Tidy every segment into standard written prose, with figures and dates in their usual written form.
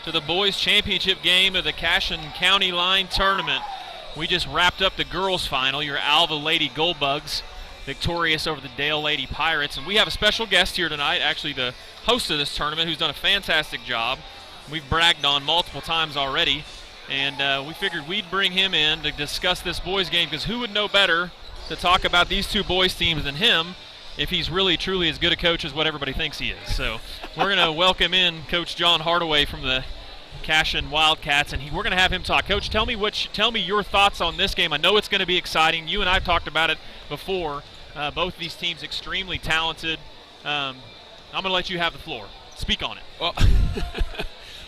to the boys championship game of the Cashion County Line Tournament. We just wrapped up the girls final. Your Alva Lady Goldbugs victorious over the Dale Lady Pirates. And we have a special guest here tonight, actually the host of this tournament, who's done a fantastic job. We've bragged on multiple times already. And we figured we'd bring him in to discuss this boys game, because who would know better to talk about these two boys teams than him, if he's really truly as good a coach as what everybody thinks he is. So we're going to welcome in Coach John Hardaway from the Cashion Wildcats, and we're going to have him talk. Coach, tell me your thoughts on this game. I know it's going to be exciting. You and I have talked about it before. Both of these teams extremely talented. I'm going to let you have the floor. Speak on it.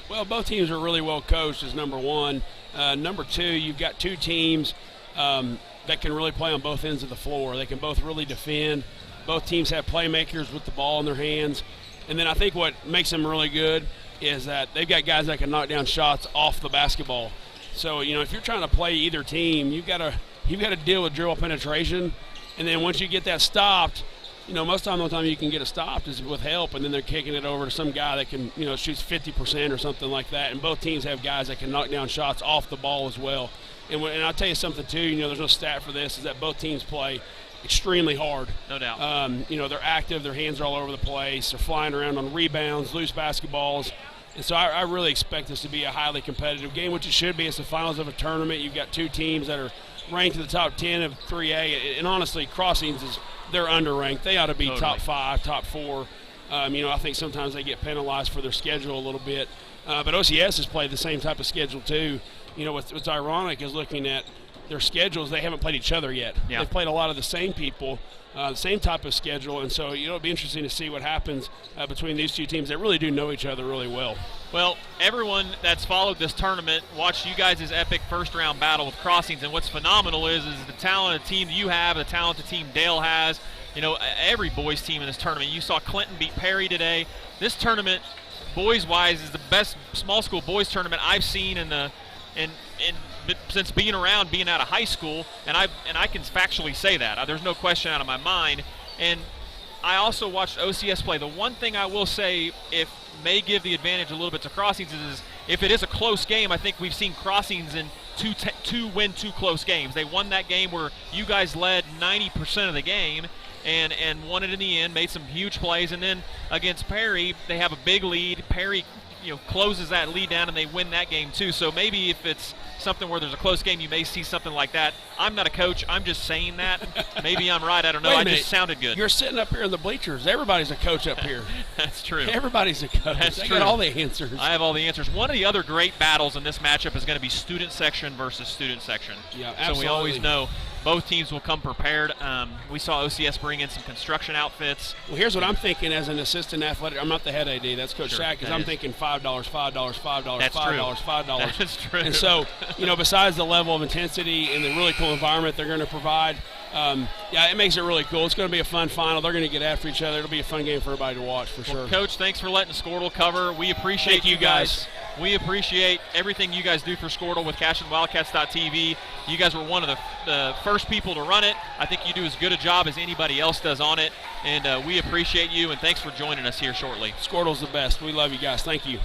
Well, both teams are really well coached, is number one. Number two, you've got two teams that can really play on both ends of the floor. They can both really defend. Both teams have playmakers with the ball in their hands. And then I think what makes them really good is that they've got guys that can knock down shots off the basketball. So, if you're trying to play either team, you've got to deal with dribble penetration. And then once you get that stopped, most of the time you can get it stopped is with help, and then they're kicking it over to some guy that can, shoots 50% or something like that. And both teams have guys that can knock down shots off the ball as well. And I'll tell you something, too, there's no stat for this, is that both teams play extremely hard. No doubt. They're active, their hands are all over the place, they're flying around on rebounds, loose basketballs. And so I really expect this to be a highly competitive game, which it should be. It's the finals of a tournament. You've got two teams that are ranked in the top 10 of 3A. And honestly, Crossings they're underranked. They ought to be top 5, top 4. I think sometimes they get penalized for their schedule a little bit. But OCS has played the same type of schedule too. What's ironic is looking at their schedules, they haven't played each other yet. Yeah. They've played a lot of the same people, the same type of schedule, and so it'll be interesting to see what happens between these two teams that really do know each other really well. Well, everyone that's followed this tournament watched you guys' epic first-round battle with Crossings, and what's phenomenal is the talented team you have, the talented team Dale has. Every boys team in this tournament. You saw Clinton beat Perry today. This tournament, boys-wise, is the best small school boys tournament I've seen since being around, being out of high school, and I can factually say that. There's no question out of my mind. And I also watched OCS play. The one thing I will say, if may give the advantage a little bit to Crossings, is if it is a close game, I think we've seen Crossings in win two close games. They won that game where you guys led 90% of the game and won it in the end, made some huge plays. And then against Perry, they have a big lead. Perry closes that lead down and they win that game too. So maybe if it's something where there's a close game, you may see something like that. I'm not a coach. I'm just saying that. Maybe I'm right. I don't know. Wait a minute. Just sounded good. You're sitting up here in the bleachers. Everybody's a coach up here. That's true. Everybody's a coach. That's They true. got all the answers. I have all the answers. One of the other great battles in this matchup is going to be student section versus student section. Yeah, absolutely. So we always know both teams will come prepared. We saw OCS bring in some construction outfits. Well, here's what I'm thinking as an assistant athletic. I'm not the head AD. That's Coach Sure, Sack, because I'm thinking $5, $5, $5, That's $5, true. $5. That's true. And so, besides the level of intensity and the really cool environment they're going to provide, it makes it really cool. It's going to be a fun final. They're going to get after each other. It'll be a fun game for everybody to watch for sure. Coach, thanks for letting Squirtle cover. We appreciate Thank you guys. We appreciate everything you guys do for Squirtle with CashionWildcats.tv. You guys were one of the first people to run it. I think you do as good a job as anybody else does on it, and we appreciate you, and thanks for joining us here shortly. Squirtle's the best. We love you guys. Thank you.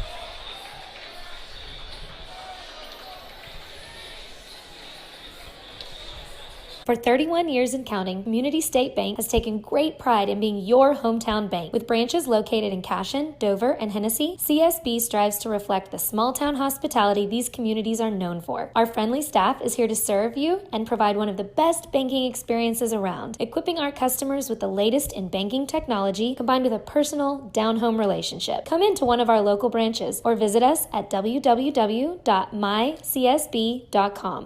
For 31 years and counting, Community State Bank has taken great pride in being your hometown bank. With branches located in Cashion, Dover, and Hennessy, CSB strives to reflect the small-town hospitality these communities are known for. Our friendly staff is here to serve you and provide one of the best banking experiences around, equipping our customers with the latest in banking technology combined with a personal, down-home relationship. Come into one of our local branches or visit us at www.mycsb.com.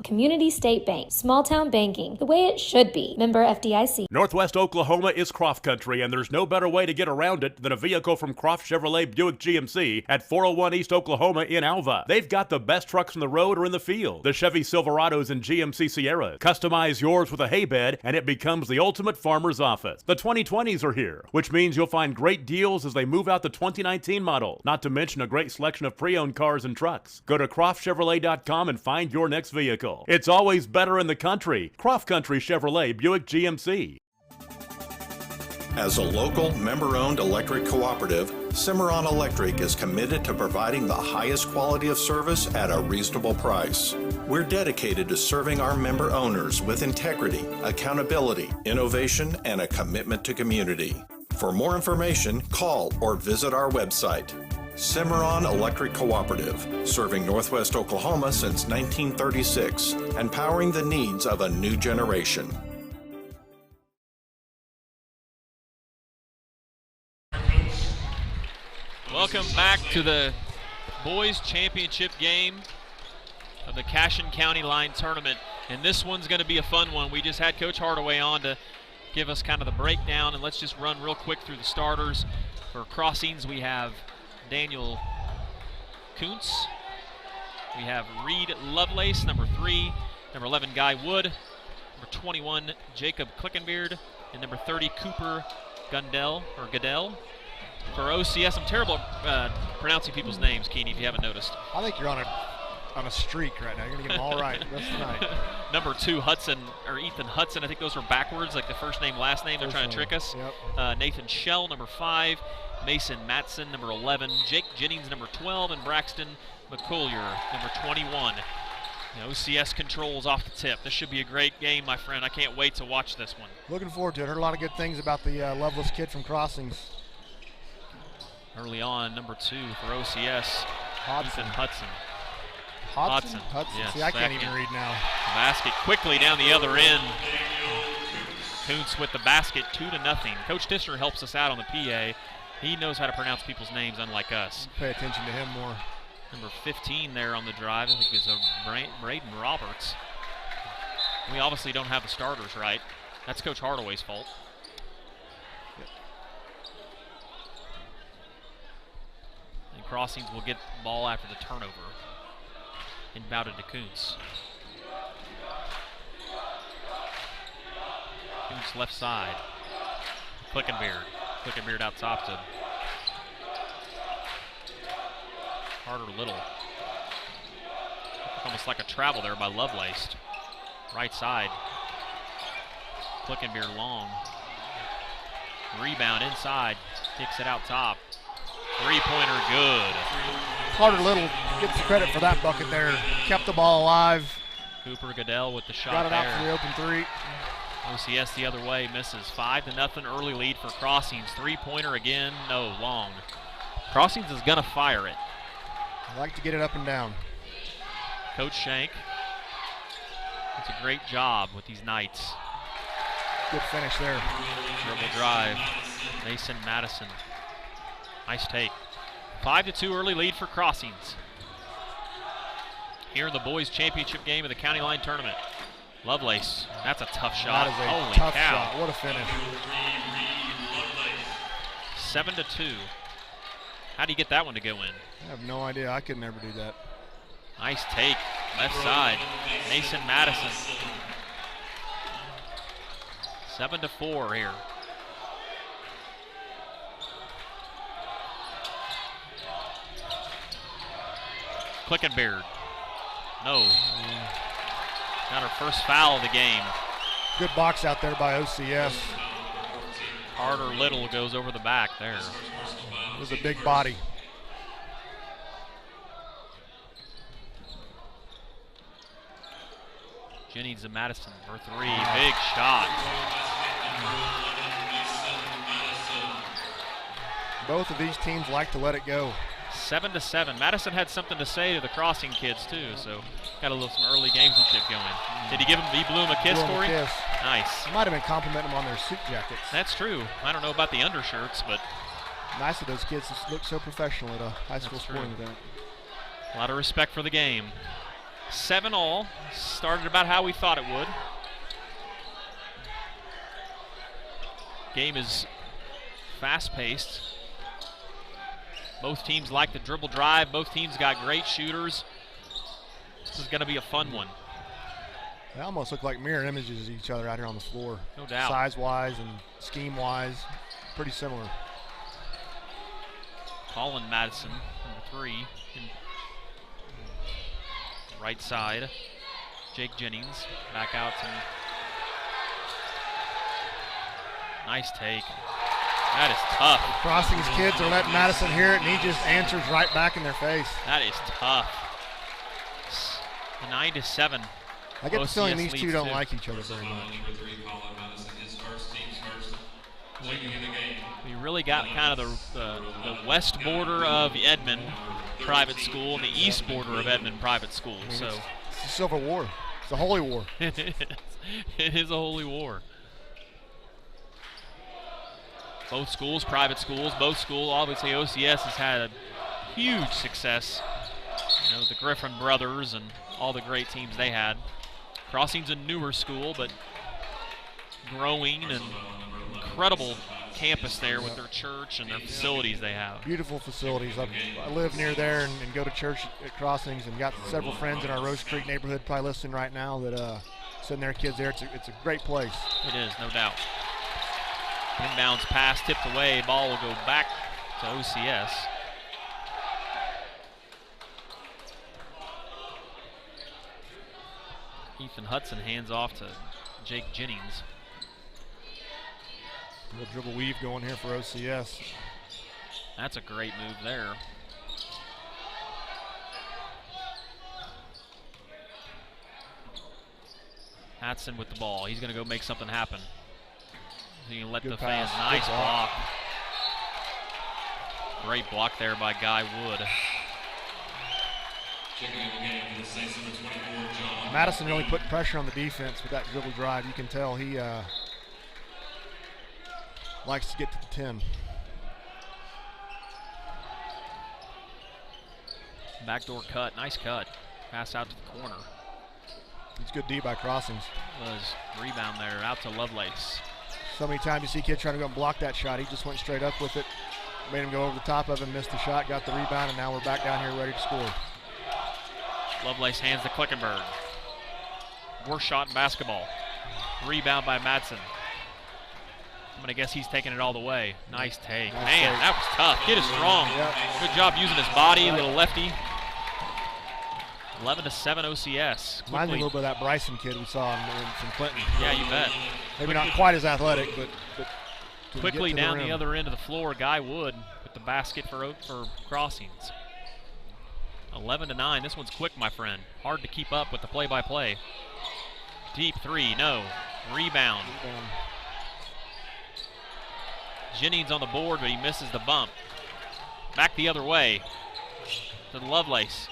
Community State Bank, small-town banking, the way it should be. Member FDIC. Northwest Oklahoma is Croft Country, and there's no better way to get around it than a vehicle from Croft Chevrolet Buick GMC at 401 East Oklahoma in Alva. They've got the best trucks on the road or in the field. The Chevy Silverados and GMC Sierras. Customize yours with a hay bed, and it becomes the ultimate farmer's office. The 2020s are here, which means you'll find great deals as they move out the 2019 model, not to mention a great selection of pre-owned cars and trucks. Go to CroftChevrolet.com and find your next vehicle. It's always better in the country. Croft Country Chevrolet Buick GMC. As a local, member-owned electric cooperative, Cimarron Electric is committed to providing the highest quality of service at a reasonable price. We're dedicated to serving our member owners with integrity, accountability, innovation, and a commitment to community. For more information, call or visit our website. Cimarron Electric Cooperative, serving Northwest Oklahoma since 1936 and powering the needs of a new generation. Welcome back to the boys championship game of the Cashin County Line Tournament. And this one's going to be a fun one. We just had Coach Hardaway on to give us kind of the breakdown, and let's just run real quick through the starters. For Crossings, we have Daniel Kuntz. We have Reed Lovelace, number 3. Number 11, Guy Wood. Number 21, Jacob Klickenbeard. And number 30, Cooper Goodell. For OCS, I'm terrible at pronouncing people's names, Keeney, if you haven't noticed. I think you're on a streak right now. You're going to get them all right the rest of the night. Number 2, Ethan Hudson. I think those were backwards, like the first name, last name. They're trying to trick us. Yep. Nathan Shell, number 5. Mason Matson, number 11. Jake Jennings, number 12. And Braxton McCollier, number 21. The OCS controls off the tip. This should be a great game, my friend. I can't wait to watch this one. Looking forward to it. Heard a lot of good things about the Loveless kid from Crossings. Early on, number 2 for OCS, Ethan Hudson. Hudson? Yes, see, I can't even read now. The basket quickly down the other end. Kuntz with the basket, 2-0. Coach Tischer helps us out on the PA. He knows how to pronounce people's names, unlike us. Pay attention to him more. Number 15 there on the drive, I think is Braden Roberts. We obviously don't have the starters right. That's Coach Hardaway's fault. And Crossings will get the ball after the turnover. Inbounded to Kuntz. Kuntz left side. Klickenbeard out top to Carter Little. Almost like a travel there by Lovelace. Right side. Klickenbeard long. Rebound inside. Kicks it out top. Three-pointer good. Carter Little gets the credit for that bucket there. Kept the ball alive. Cooper Goodell with the shot Got it there. out for the open 3. OCS the other way, misses. 5-0 early lead for Crossings. Three-pointer again, no, long. Crossings is gonna fire it. I like to get it up and down. Coach Shank does a great job with these Knights. Good finish there. Dribble drive, Mason Madison. Nice take. 5-2 early lead for Crossings. Here in the boys championship game of the County Line Tournament. Lovelace, that's a tough shot. That is a Holy tough cow. shot. What a finish. 7-2. How do you get that one to go in? I have no idea. I could never do that. Nice take, left side. Mason Madison. 7-4 here. Klickenbeard. No. Got her first foul of the game. Good box out there by OCS. Carter Little goes over the back there. It was a big body. Jennings and Madison for 3. Big shot. Both of these teams like to let it go. 7-7. Madison had something to say to the Crossing kids too, so got a little some early gamesmanship going. Did he give him? He blew him a kiss, Blew him a Corey? kiss. Nice. He might have been complimenting them on their suit jackets. That's true. I don't know about the undershirts, but Nice of those kids to look so professional at a high school sporting event. a lot of respect for the game. 7-all. Started about how we thought it would. Game is fast-paced. Both teams like the dribble drive. Both teams got great shooters. This is going to be a fun one. They almost look like mirror images of each other out here on the floor. No doubt. Size-wise and scheme-wise, pretty similar. Colin Madison, number 3. Right side. Jake Jennings back out to. Nice take. That is tough. Crossings kids are letting Madison hear it, and he just answers right back in their face. That is tough. 9-7. I get the feeling these OCS two leads don't too. like each other very much. We really got kind of the west border of Edmond Private School and the east border of Edmond Private School. So It's the Civil War. It's the Holy War. it is a holy war. Both schools, private schools, both schools. Obviously, OCS has had a huge success. You know, the Griffin brothers and all the great teams they had. Crossing's a newer school, but growing and incredible campus there with their church and their facilities they have. Beautiful facilities. I live near there and go to church at Crossings, and got several friends in our Rose Creek neighborhood probably listening right now that send their kids there. It's a great place. It is, no doubt. Inbounds pass tipped away. Ball will go back to OCS. Ethan Hudson hands off to Jake Jennings. Little dribble weave going here for OCS. That's a great move there. Hatson with the ball. He's going to go make something happen. He's going to let Good the pass. fans. Nice Good block. block. Great block there by Guy Wood. Madison really put pressure on the defense with that dribble drive. You can tell he likes to get to the 10. Backdoor cut. Nice cut. Pass out to the corner. It's good D by Crossings. Was rebound there. Out to Lovelace. So many times you see kids trying to go and block that shot. He just went straight up with it. Made him go over the top of him, missed the shot, got the rebound, and now we're back down here ready to score. Lovelace hands to Klickenberg. Worst shot in basketball. Rebound by Madsen. I'm going to guess he's taking it all the way. Nice take. Nice Man, take. that was tough. Kid is strong. Yep. Good job using his body, little lefty. 11-7 OCS. Reminds me a Quickly. little bit of that Bryson kid we saw from Clinton. Yeah, you bet. Maybe not quite as athletic, but can Quickly get to down rim. the other end of the floor, Guy Wood with the basket for Crossings. 11-9. This one's quick, my friend. Hard to keep up with the play-by-play. Deep three, no. Rebound. Jennings on the board, but he misses the bump. Back the other way to Lovelace.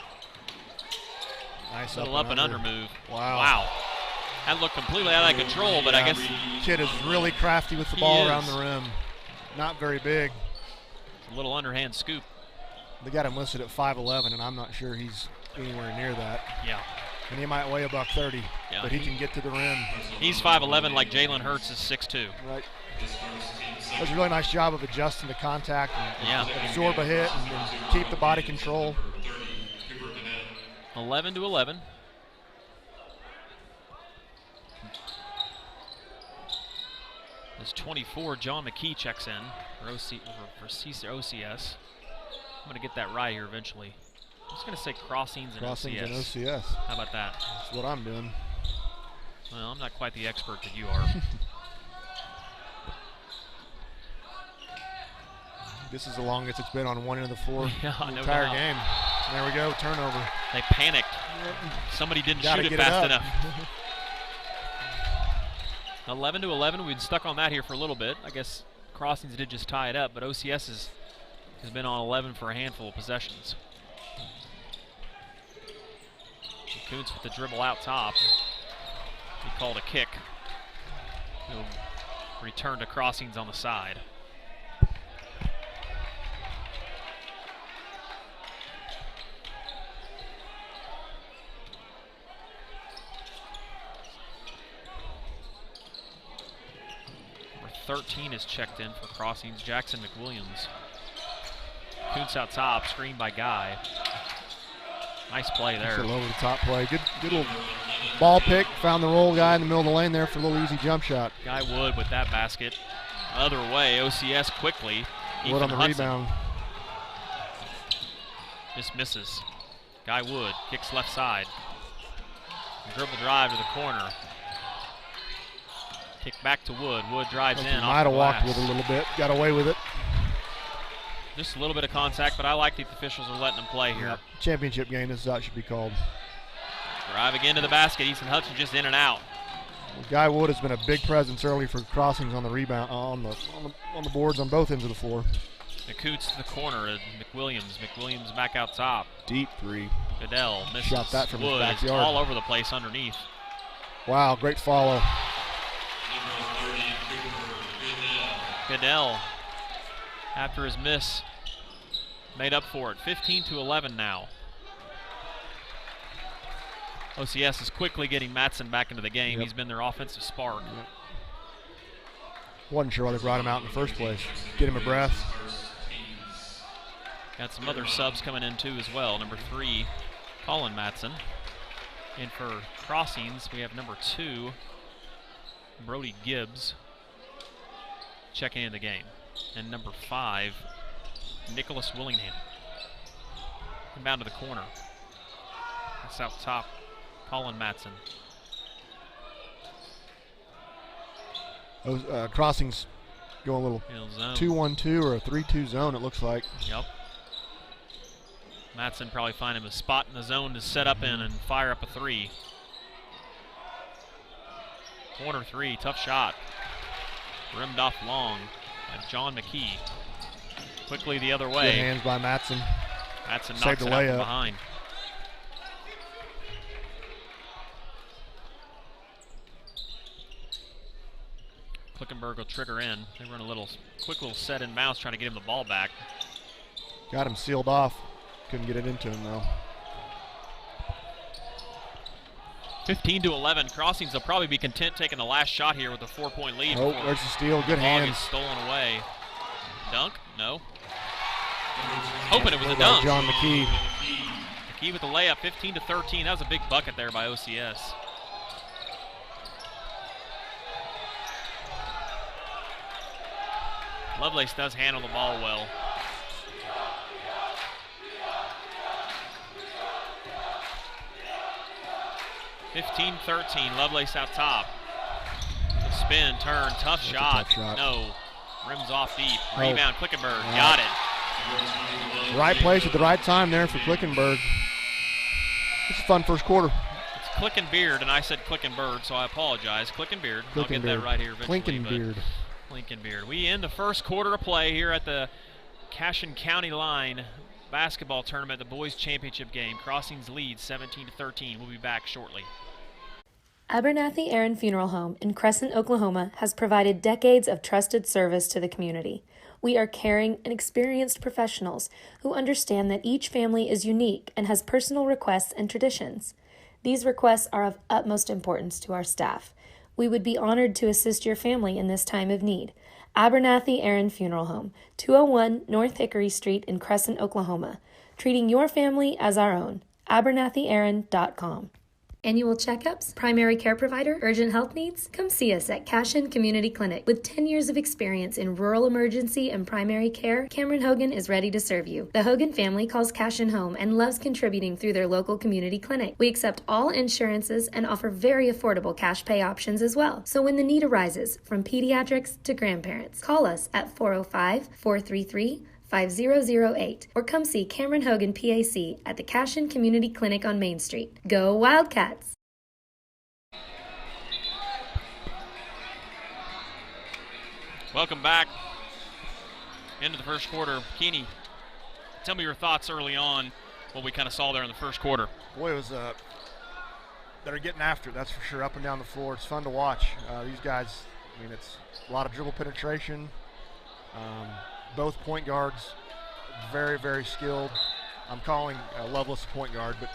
Nice Little up and under move. Wow. Wow. That looked completely out of control, but I guess Kid is really crafty with the He ball is. around the rim. Not very big. it's a little underhand scoop. They got him listed at 5'11", and I'm not sure he's anywhere near that. Yeah. And he might weigh $130, Yeah, but he can get to the rim. He's 5'11", like Jalen Hurts is 6'2". Right. Does a really nice job of adjusting to contact and Yeah. absorb a hit and keep the body control. 11-11. As 24, John McKee checks in for OCS. I'm going to get that right here eventually. I'm just going to say Crossings and Crossings OCS. and OCS. How about that? That's what I'm doing. Well, I'm not quite the expert that you are. This is the longest it's been on one end of the floor Yeah, the no entire doubt. game. There we go, turnover. They panicked. Somebody didn't Gotta shoot it get it fast up. enough. 11-11. We've been stuck on that here for a little bit. I guess Crossings did just tie it up, but OCS has been on 11 for a handful of possessions. Kuntz with the dribble out top. He called a kick. He'll return to Crossings on the side. Number 13 is checked in for Crossings, Jackson McWilliams. Kuntz out top, screened by Guy. Nice play there. That's a little over the top play. Good little ball pick. Found the roll guy in the middle of the lane there for a little easy jump shot. Guy Wood with that basket. Other way, OCS quickly. Wood on the Hudson rebound. just misses. Guy Wood kicks left side. Dribble drive to the corner. Kick back to Wood. Wood drives in. Might have walked with it a little bit. Got away with it. Just a little bit of contact, but I like the officials are letting them play here. Yep. Championship game, this is how it should be called. Drive again to the basket. Easton Hudson just in and out. Guy Wood has been a big presence early for crossings on the rebound, on the boards on both ends of the floor. McCoots to the corner at McWilliams. McWilliams back out top. Deep three. Goodell misses. Shot that from his Wood is backyard. all over the place underneath. Wow, great follow. Goodell, after his miss, made up for it. 15-11 now. OCS is quickly getting Matson back into the game. Yep. He's been their offensive spark. Yep. Wasn't sure why they brought him out in the first place. Get him a breath. Got some other subs coming in too as well. Number 3, Colin Matson. And for crossings, we have number 2, Brody Gibbs, checking in the game. And number 5, Nicholas Willingham. Inbound to the corner. That's out top, Colin Matson. Those crossings go a little 2-1-2 or a 3-2 zone, it looks like. Yep. Matson probably find him a spot in the zone to set up in and fire up a 3. Corner 3, tough shot. Rimmed off long by John McKee. Quickly the other way. Good hands by Matson. Matson Saved knocks the it out layup. from behind. Klickenberg will trigger in. They run a quick little set in bounce, trying to get him the ball back. Got him sealed off. Couldn't get it into him though. 15-11. Crossings will probably be content taking the last shot here with a 4-point lead. Oh, there's the steal. Good Ball hands. gets stolen away. Dunk? No. Hoping it was a dunk. John McKee. McKee with the layup, 15-13. That was a big bucket there by OCS. Lovelace does handle the ball well. (15-13). Lovelace out top. The spin, turn, tough shot. No. Rims off deep. Rebound, Klickenberg. Got it. Right place at the right time there for Klickenberg. It's a fun first quarter. It's Klickenbeard, and I said Klickenberg, so I apologize. Klickenbeard. I'll get that right here eventually. Klickenbeard. Klickenbeard. We end the first quarter of play here at the Cashin County Line basketball tournament, the boys championship game. Crossings lead 17-13. We'll be back shortly. Abernathy Aaron Funeral Home in Crescent, Oklahoma has provided decades of trusted service to the community. We are caring and experienced professionals who understand that each family is unique and has personal requests and traditions. These requests are of utmost importance to our staff. We would be honored to assist your family in this time of need. Abernathy Aaron Funeral Home, 201 North Hickory Street in Crescent, Oklahoma. Treating your family as our own. AbernathyAaron.com. Annual checkups, primary care provider, urgent health needs? Come see us at Cashin Community Clinic. With 10 years of experience in rural emergency and primary care, Cameron Hogan is ready to serve you. The Hogan family calls Cashin home and loves contributing through their local community clinic. We accept all insurances and offer very affordable cash pay options as well. So when the need arises, from pediatrics to grandparents, call us at 405-433-5008 or come see Cameron Hogan PAC at the Cashin Community Clinic on Main Street. Go Wildcats! Welcome back into the first quarter. Keeney, tell me your thoughts early on, what we kind of saw there in the first quarter. Boy, it was they're getting after it, that's for sure, up and down the floor. It's fun to watch. These guys, I mean, it's a lot of dribble penetration. Both point guards, very, very skilled. I'm calling Lovelace a point guard, but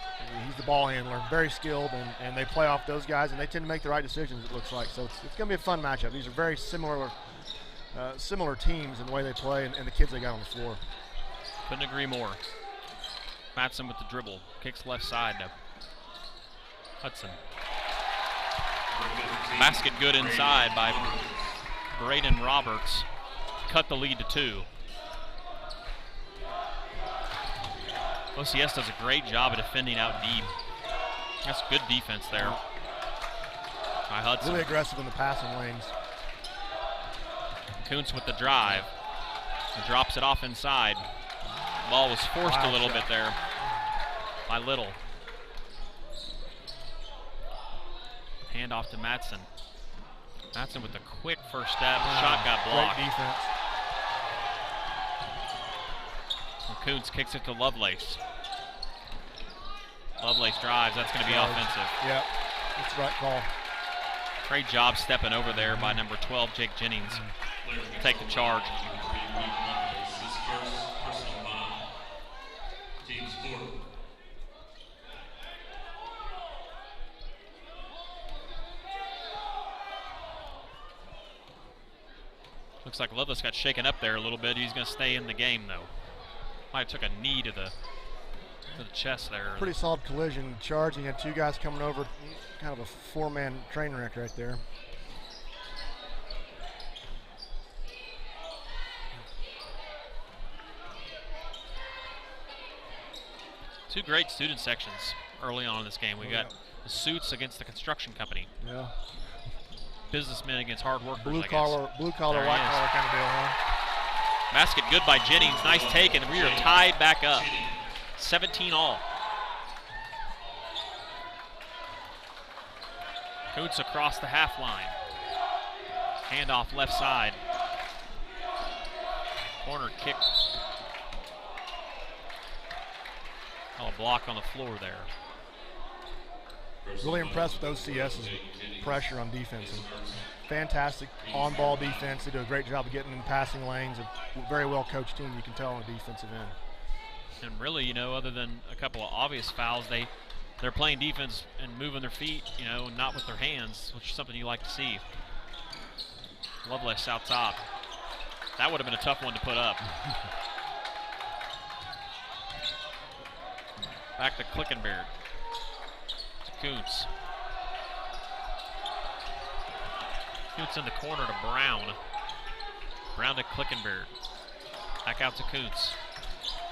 he's the ball handler. Very skilled, and they play off those guys, and they tend to make the right decisions, it looks like. So it's going to be a fun matchup. These are very similar teams in the way they play and the kids they got on the floor. Couldn't agree more. Matson with the dribble. Kicks left side to Hudson. Basket good inside by Braden Roberts. Cut the lead to 2. OCS does a great job of defending out deep. That's good defense there by Hudson. Really aggressive in the passing lanes. Kuntz with the drive. And drops it off inside. Ball was forced a little bit there by Little. Hand off to Madsen. Madsen with a quick first step. Shot got blocked. Great defense. And Kuntz kicks it to Lovelace. Lovelace drives. That's going to be offensive. Yep, that's the right call. Great job stepping over there by number 12, Jake Jennings. Take the charge. Looks like Lovelace got shaken up there a little bit. He's going to stay in the game, though. Might have took a knee to the chest there. Pretty solid collision. Charging, had two guys coming over. Kind of a four-man train wreck right there. Two great student sections early on in this game. We got the suits against the construction company. Yeah. Businessmen against hard workers, Blue I guess. collar, There white he collar is. kind of deal, huh? Basket good by Jennings. Nice take, and we are tied back up. 17 all. Kuntz across the half line. Handoff left side. Corner kick. Oh, a block on the floor there. Really impressed with OCS's pressure on defense. And fantastic on-ball defense. They do a great job of getting in passing lanes. A very well-coached team, you can tell, on the defensive end. And really, you know, other than a couple of obvious fouls, they're playing defense and moving their feet, you know, not with their hands, which is something you like to see. Lovelace out top. That would have been a tough one to put up. Back to Klickenberg. To Kuntz. Kuntz in the corner to Brown. Brown to Klickenberg. Back out to Kuntz.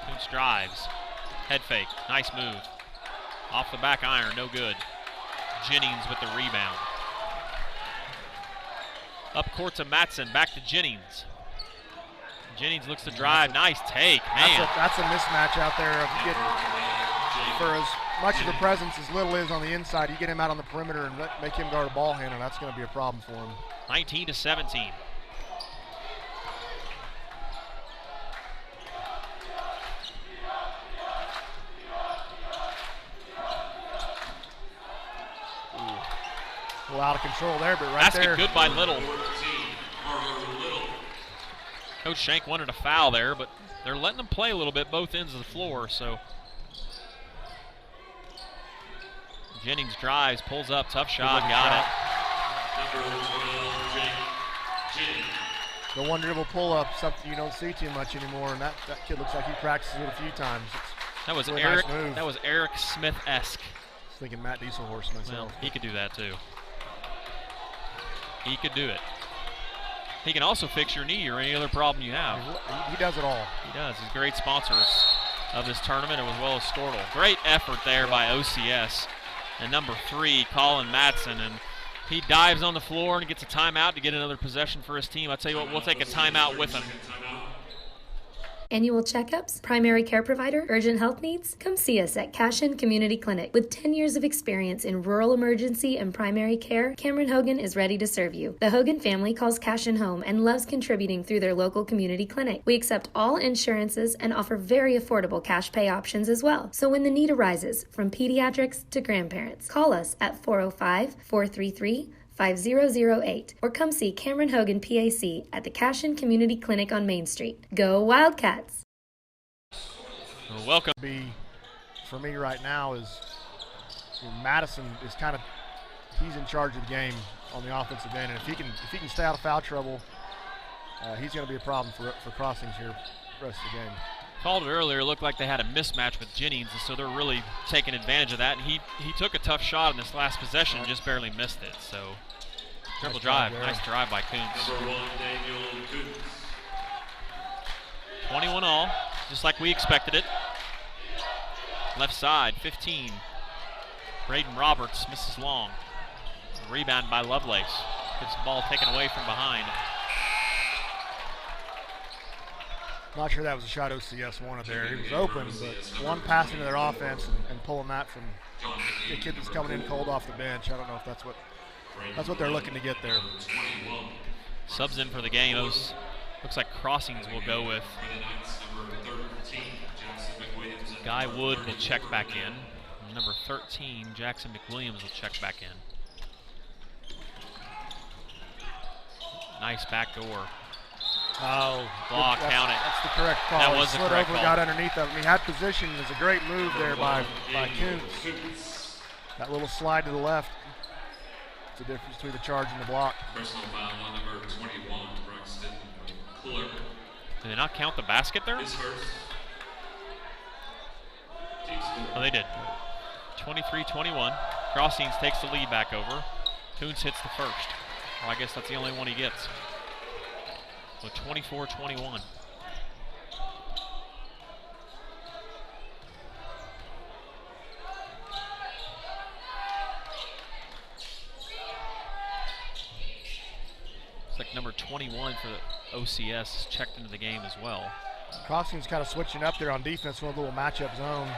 Kuntz drives. Head fake. Nice move. Off the back iron. No good. Jennings with the rebound. Up court to Madsen. Back to Jennings. Jennings looks to drive. Nice take. Man. That's a mismatch out there. For as much of a presence as Little is on the inside, you get him out on the perimeter and make him guard a ball handler. That's going to be a problem for him. 19-17. A little out of control there, but right Basket there. good by Little. Coach Shank wanted a foul there, but they're letting them play a little bit both ends of the floor, so. Jennings drives, pulls up, tough shot, got The one dribble pull up, something you don't see too much anymore, and that kid looks like he practices it a few times. That was really Eric. nice move. That was Eric Smith-esque. I was thinking Matt Dieselhorst myself. Well, he could do that too. He could do it. He can also fix your knee or any other problem you have. He does it all. He does. He's great sponsors of this tournament as well as Stortle. Great effort there by OCS. And number 3, Colin Madsen. And he dives on the floor and gets a timeout to get another possession for his team. I'll tell you what, we'll take a timeout with him. Annual checkups, primary care provider, urgent health needs? Come see us at Cashin Community Clinic. With 10 years of experience in rural emergency and primary care, Cameron Hogan is ready to serve you. The Hogan family calls Cashin home and loves contributing through their local community clinic. We accept all insurances and offer very affordable cash pay options as well. So when the need arises, from pediatrics to grandparents, call us at 405-433-5008 or come see Cameron Hogan PAC at the Cashin Community Clinic on Main Street. Go Wildcats! Welcome. For me right now is Madison is he's in charge of the game on the offensive end, and if he can stay out of foul trouble, he's going to be a problem for crossings here the rest of the game. Called it earlier, looked like they had a mismatch with Jennings, and so they're really taking advantage of that. And he took a tough shot in this last possession, just barely missed it. So triple drive, nice drive by Kuntz. 21 all, just like we expected it. Left side, 15. Braden Roberts misses long. Rebound by Lovelace. Gets the ball taken away from behind. Not sure that was a shot OCS wanted there. He was open, but one pass into their offense and pulling that from the kid that's coming in cold off the bench. I don't know if that's what they're looking to get there. Subs in for the game. Looks like Crossings will go with Guy Wood will check back in. Number 13, Jackson McWilliams will check back in. Nice back door. Oh, block, count it. That's the correct call. That was the correct over, call. Got underneath of him. He had position. It was a great move there by Koontz. That little slide to the left. It's the difference between the charge and the block. Personal foul on number 21, Braxton Cooler. Did they not count the basket there? Oh, they did. 23-21. Crossings takes the lead back over. Koontz hits the first. Well, I guess that's the only one he gets. So 24-21. It's like number 21 for the OCS checked into the game as well. Crossing's kind of switching up there on defense with a little matchup zone.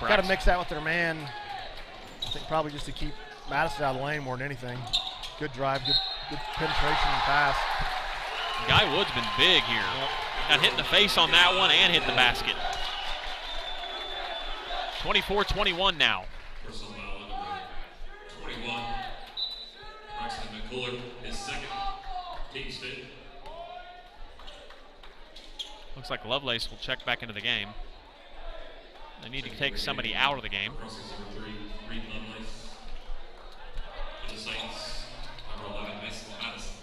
Got to mix that with their man. I think probably just to keep Madison out of the lane more than anything. Good drive, good penetration and pass. Guy Wood's been big here. Got hit in the face on that one and hit the basket. 24-21 now. Personal foul number 21. Braxton McCuller is second. Team's fifth. Looks like Lovelace will check back into the game. They need to take somebody out of the game. Crossings number 3, Reed Lovelace. For the Saints, number 11, Mason Madison.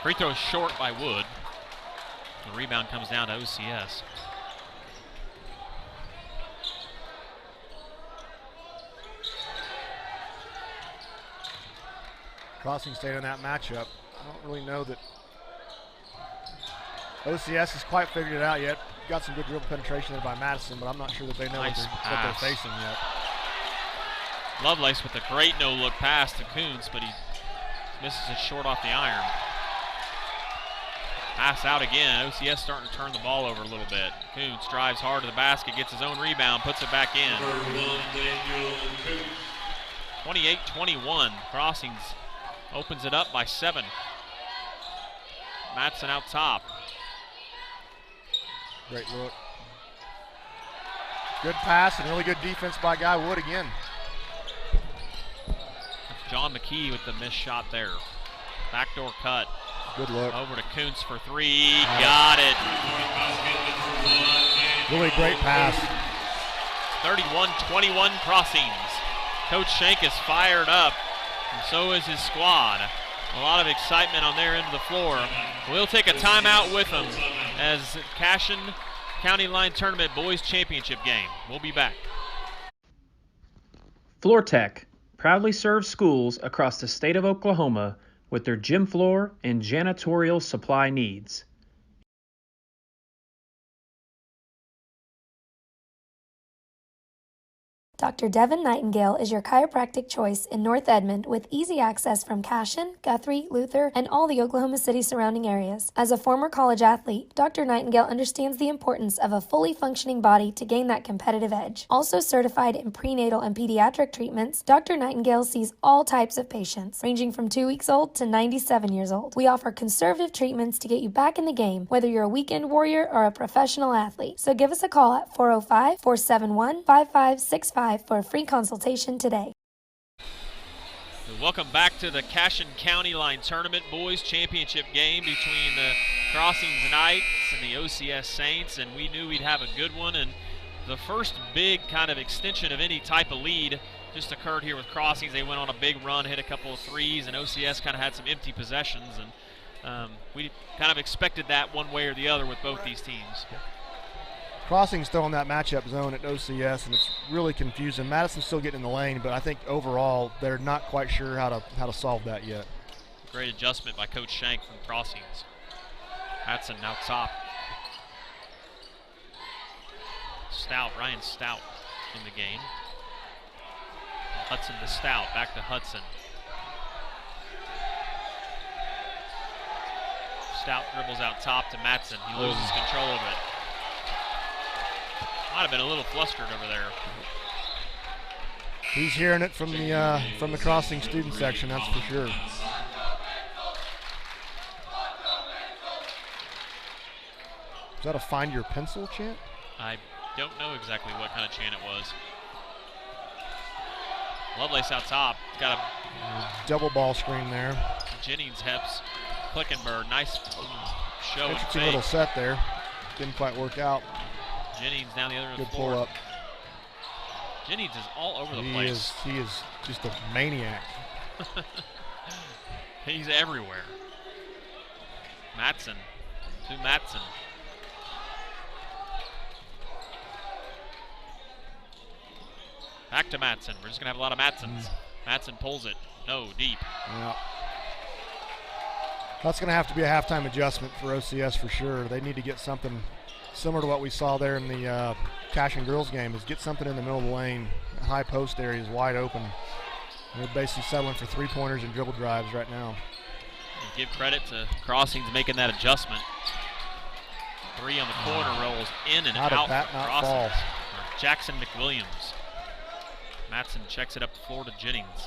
Free throw short by Wood. The rebound comes down to OCS. Crossing stayed in that matchup. I don't really know that OCS has quite figured it out yet. Got some good dribble penetration there by Madison, but I'm not sure that they know Nice what they're facing yet. Lovelace with a great no-look pass to Koontz, but he misses it short off the iron. Pass out again. OCS starting to turn the ball over a little bit. Koontz drives hard to the basket, gets his own rebound, puts it back in. 28-21. Crossings opens it up by 7. Madsen out top. Great look. Good pass and really good defense by Guy Wood again. That's John McKee with the missed shot there. Backdoor cut. Good look. Over to Koontz for 3. Got it. Really great pass. 31-21 Crossings. Coach Shank is fired up, and so is his squad. A lot of excitement on their end of the floor. We'll take a timeout with them as Cashion County Line Tournament Boys Championship game. We'll be back. FloorTech proudly serves schools across the state of Oklahoma with their gym floor and janitorial supply needs. Dr. Devin Nightingale is your chiropractic choice in North Edmond with easy access from Cashion, Guthrie, Luther, and all the Oklahoma City surrounding areas. As a former college athlete, Dr. Nightingale understands the importance of a fully functioning body to gain that competitive edge. Also certified in prenatal and pediatric treatments, Dr. Nightingale sees all types of patients, ranging from 2 weeks old to 97 years old. We offer conservative treatments to get you back in the game, whether you're a weekend warrior or a professional athlete. So give us a call at 405-471-5565 for a free consultation today. Welcome back to the Cashion County Line Tournament Boys Championship game between the Crossings Knights and the OCS Saints, and we knew we'd have a good one, and the first big kind of extension of any type of lead just occurred here with Crossings. They went on a big run, hit a couple of threes, and OCS kind of had some empty possessions, and we kind of expected that one way or the other with both these teams. Crossing's still in that matchup zone at OCS, and it's really confusing. Madison's still getting in the lane, but I think overall they're not quite sure how to solve that yet. Great adjustment by Coach Shank from Crossings. Hudson now top. Ryan Stout in the game. Hudson to Stout, back to Hudson. Stout dribbles out top to Matson. He loses control of it. Might have been a little flustered over there. He's hearing it from the crossing student section, that's for sure. Is that a find your pencil chant? I don't know exactly what kind of chant it was. Lovelace out top. Got a double ball screen there. Jennings helps Klickenberg. Nice show and Interesting fake. little set there. Didn't quite work out. Jennings down the other end Good of the floor. pull up. Jennings is all over the place. He is just a maniac. He's everywhere. Matson to Matson. Back to Matson. We're just going to have a lot of Matsons. Matson pulls it. No, deep. Yeah. That's going to have to be a halftime adjustment for OCS for sure. They need to get something similar to what we saw there in the Cashion girls game, is get something in the middle of the lane. The high post area is wide open. They're basically settling for three-pointers and dribble drives right now. And give credit to Crossings making that adjustment. Three on the corner rolls in and out. How did that for not Crossings. fall? Jackson McWilliams. Matson checks it up the floor to Jennings.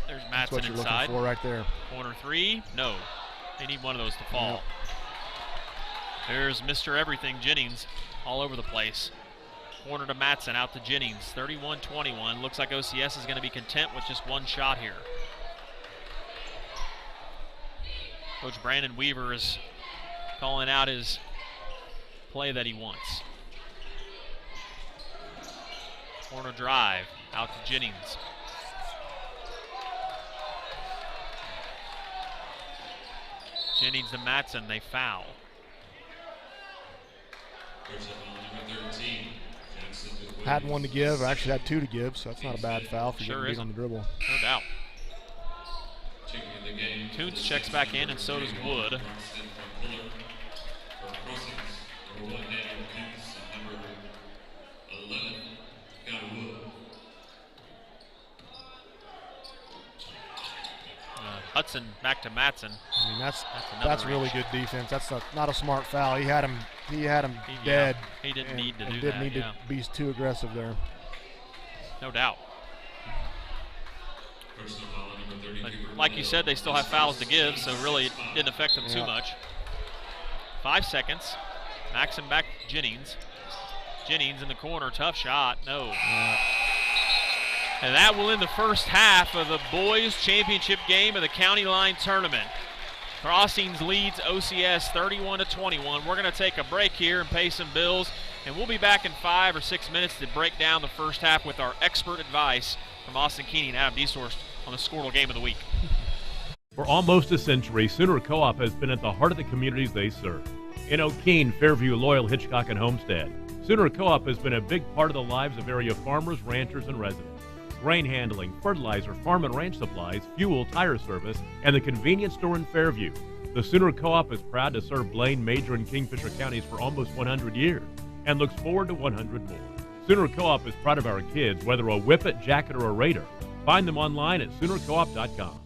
There's That's Matson what you're inside. looking for right there. Corner three, no. They need one of those to fall. Yep. There's Mr. Everything Jennings all over the place. Corner to Matson, out to Jennings. 31-21. Looks like OCS is going to be content with just one shot here. Coach Brandon Weaver is calling out his play that he wants. Corner drive, out to Jennings. Jennings to Matson, they foul. Had one to give, or actually had two to give, so that's not a bad foul for getting beat on the dribble. No doubt. Toots checks back in, and so does Wood. Hudson back to Matson. I mean, that's really good defense. That's not a smart foul. He had him dead. He didn't need to do that. Didn't need to be too aggressive there. No doubt. But like you said, they still have fouls to give, so really it didn't affect them too much. 5 seconds. Maxon back to Jennings. Jennings in the corner, tough shot. No. And that will end the first half of the boys championship game of the County Line Tournament. Crossings leads OCS 31-21. We're going to take a break here and pay some bills, and we'll be back in 5 or 6 minutes to break down the first half with our expert advice from Austin Keeney and Adam Desorst on the Squirtle Game of the Week. For almost a century, Sooner Co-op has been at the heart of the communities they serve. In O'Keene, Fairview, Loyal, Hitchcock, and Homestead, Sooner Co-op has been a big part of the lives of area farmers, ranchers, and residents. Grain handling, fertilizer, farm and ranch supplies, fuel, tire service, and the convenience store in Fairview. The Sooner Co-op is proud to serve Blaine, Major, and Kingfisher counties for almost 100 years and looks forward to 100 more. Sooner Co-op is proud of our kids, whether a Whippet, Jacket, or a Raider. Find them online at SoonerCoop.com.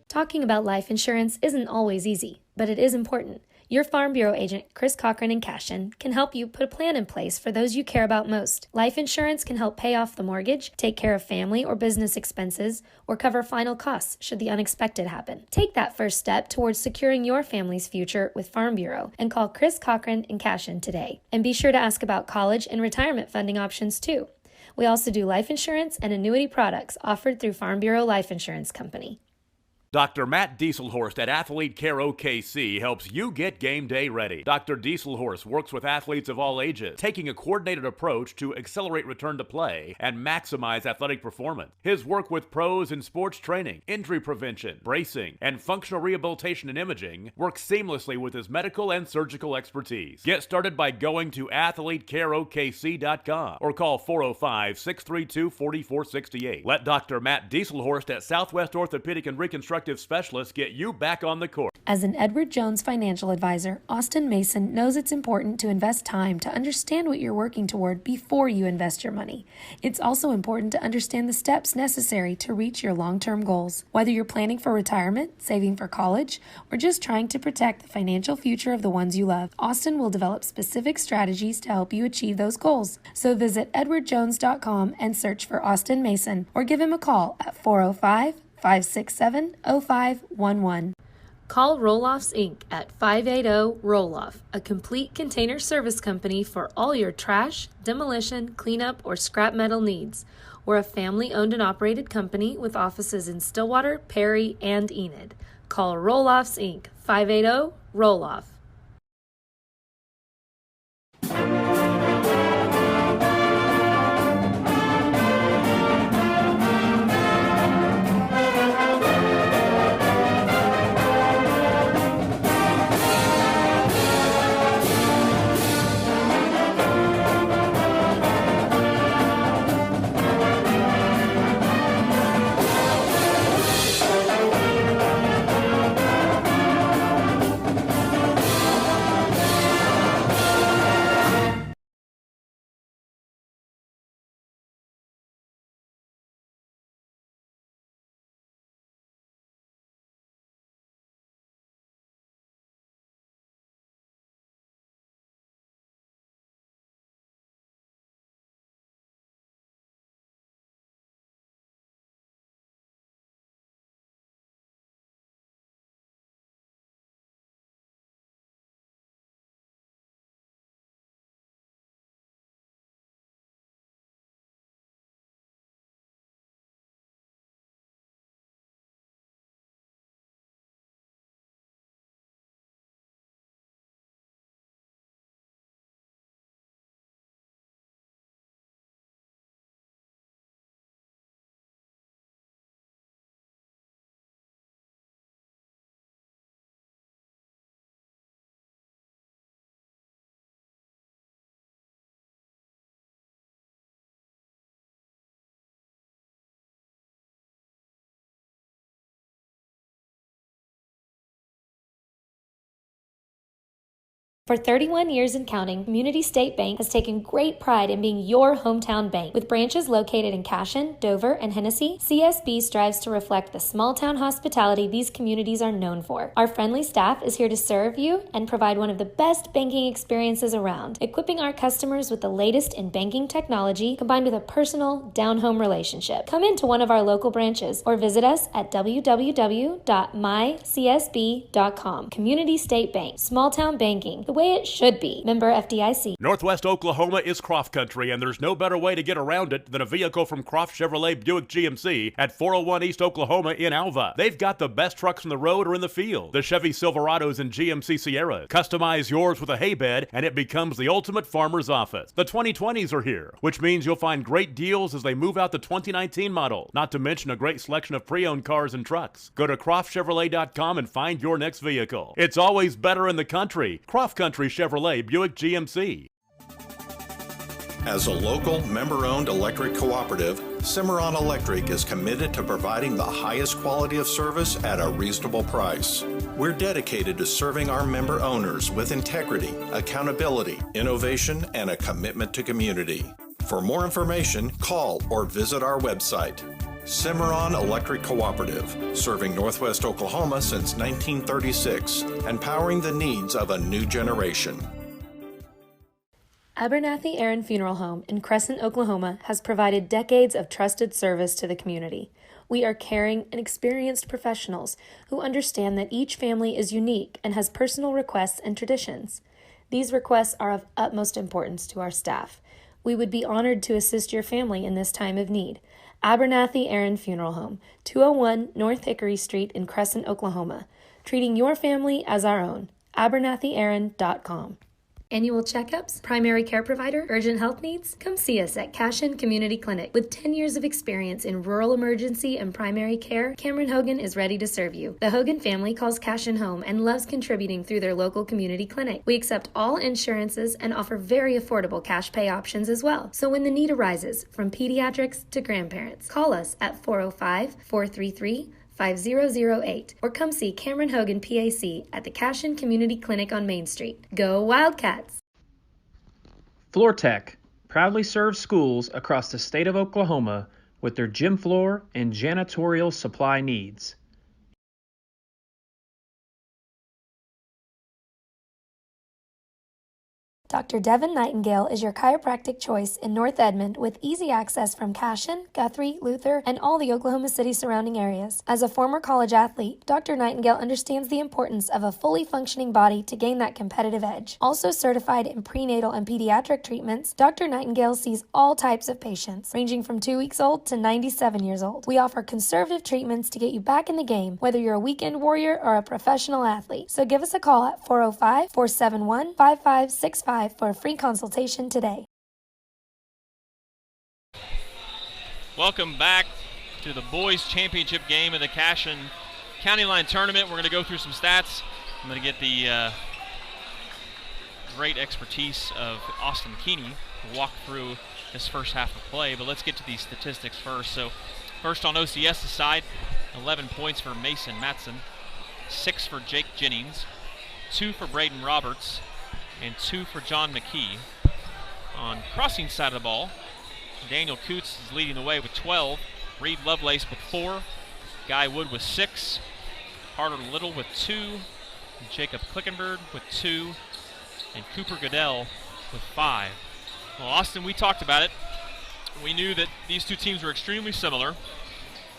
Talking about life insurance isn't always easy, but it is important. Your Farm Bureau agent, Chris Cochran in Cashion, can help you put a plan in place for those you care about most. Life insurance can help pay off the mortgage, take care of family or business expenses, or cover final costs should the unexpected happen. Take that first step towards securing your family's future with Farm Bureau and call Chris Cochran in Cashion today. And be sure to ask about college and retirement funding options too. We also do life insurance and annuity products offered through Farm Bureau Life Insurance Company. Dr. Matt Dieselhorst at Athlete Care OKC helps you get game day ready. Dr. Dieselhorst works with athletes of all ages, taking a coordinated approach to accelerate return to play and maximize athletic performance. His work with pros in sports training, injury prevention, bracing, and functional rehabilitation and imaging works seamlessly with his medical and surgical expertise. Get started by going to athletecareokc.com or call 405-632-4468. Let Dr. Matt Dieselhorst at Southwest Orthopedic and Reconstructive Specialists get you back on the court. As an Edward Jones financial advisor, Austin Mason knows it's important to invest time to understand what you're working toward before you invest your money. It's also important to understand the steps necessary to reach your long-term goals. Whether you're planning for retirement, saving for college, or just trying to protect the financial future of the ones you love, Austin will develop specific strategies to help you achieve those goals. So visit edwardjones.com and search for Austin Mason or give him a call at 405-567-0511. Call Roll-Offs Inc. at 580-ROLL-OFF, a complete container service company for all your trash, demolition, cleanup, or scrap metal needs. We're a family-owned and operated company with offices in Stillwater, Perry, and Enid. Call Roll-Offs Inc. 580-ROLL-OFF. For 31 years and counting, Community State Bank has taken great pride in being your hometown bank. With branches located in Cashion, Dover, and Hennessy, CSB strives to reflect the small-town hospitality these communities are known for. Our friendly staff is here to serve you and provide one of the best banking experiences around, equipping our customers with the latest in banking technology combined with a personal, down-home relationship. Come into one of our local branches or visit us at www.mycsb.com. Community State Bank, small-town banking, the way it should be. Member FDIC. Northwest Oklahoma is Croft Country, and there's no better way to get around it than a vehicle from Croft Chevrolet Buick GMC at 401 East Oklahoma in Alva. They've got the best trucks on the road or in the field. The Chevy Silverados and GMC Sierras. Customize yours with a hay bed, and it becomes the ultimate farmer's office. The 2020s are here, which means you'll find great deals as they move out the 2019 model, not to mention a great selection of pre-owned cars and trucks. Go to CroftChevrolet.com and find your next vehicle. It's always better in the country. Croft Country Chevrolet Buick GMC. As a local, member-owned electric cooperative, Cimarron Electric is committed to providing the highest quality of service at a reasonable price. We're dedicated to serving our member owners with integrity, accountability, innovation, and a commitment to community. For more information, call or visit our website. Cimarron Electric Cooperative, serving Northwest Oklahoma since 1936 and powering the needs of a new generation. Abernathy Aaron Funeral Home in Crescent, Oklahoma has provided decades of trusted service to the community. We are caring and experienced professionals who understand that each family is unique and has personal requests and traditions. These requests are of utmost importance to our staff. We would be honored to assist your family in this time of need. Abernathy Aaron Funeral Home, 201 North Hickory Street in Crescent, Oklahoma. Treating your family as our own. AbernathyAaron.com. Annual checkups, primary care provider, urgent health needs? Come see us at Cashion Community Clinic. With 10 years of experience in rural emergency and primary care, Cameron Hogan is ready to serve you. The Hogan family calls Cashion home and loves contributing through their local community clinic. We accept all insurances and offer very affordable cash pay options as well. So when the need arises, from pediatrics to grandparents, call us at 405-433 888-888-5008 or come see Cameron Hogan, PAC at the Cashin Community Clinic on Main Street. Go Wildcats! FloorTech proudly serves schools across the state of Oklahoma with their gym floor and janitorial supply needs. Dr. Devin Nightingale is your chiropractic choice in North Edmond with easy access from Cashin, Guthrie, Luther, and all the Oklahoma City surrounding areas. As a former college athlete, Dr. Nightingale understands the importance of a fully functioning body to gain that competitive edge. Also certified in prenatal and pediatric treatments, Dr. Nightingale sees all types of patients, ranging from 2 weeks old to 97 years old. We offer conservative treatments to get you back in the game, whether you're a weekend warrior or a professional athlete. So give us a call at 405-471-5565 for a free consultation today. Welcome back to the boys championship game of the Cashin County Line Tournament. We're going to go through some stats. I'm going to get the great expertise of Austin Keeney to walk through this first half of play, but let's get to these statistics first. So first on OCS's side, 11 points for Mason Matson, 6 for Jake Jennings, 2 for Braden Roberts, and 2 for John McKee. On crossing side of the ball, Daniel Coots is leading the way with 12, Reed Lovelace with 4, Guy Wood with 6, Carter Little with 2, Jacob Klickenberg with 2, and Cooper Goodell with 5. Well, Austin, we talked about it. We knew that these two teams were extremely similar,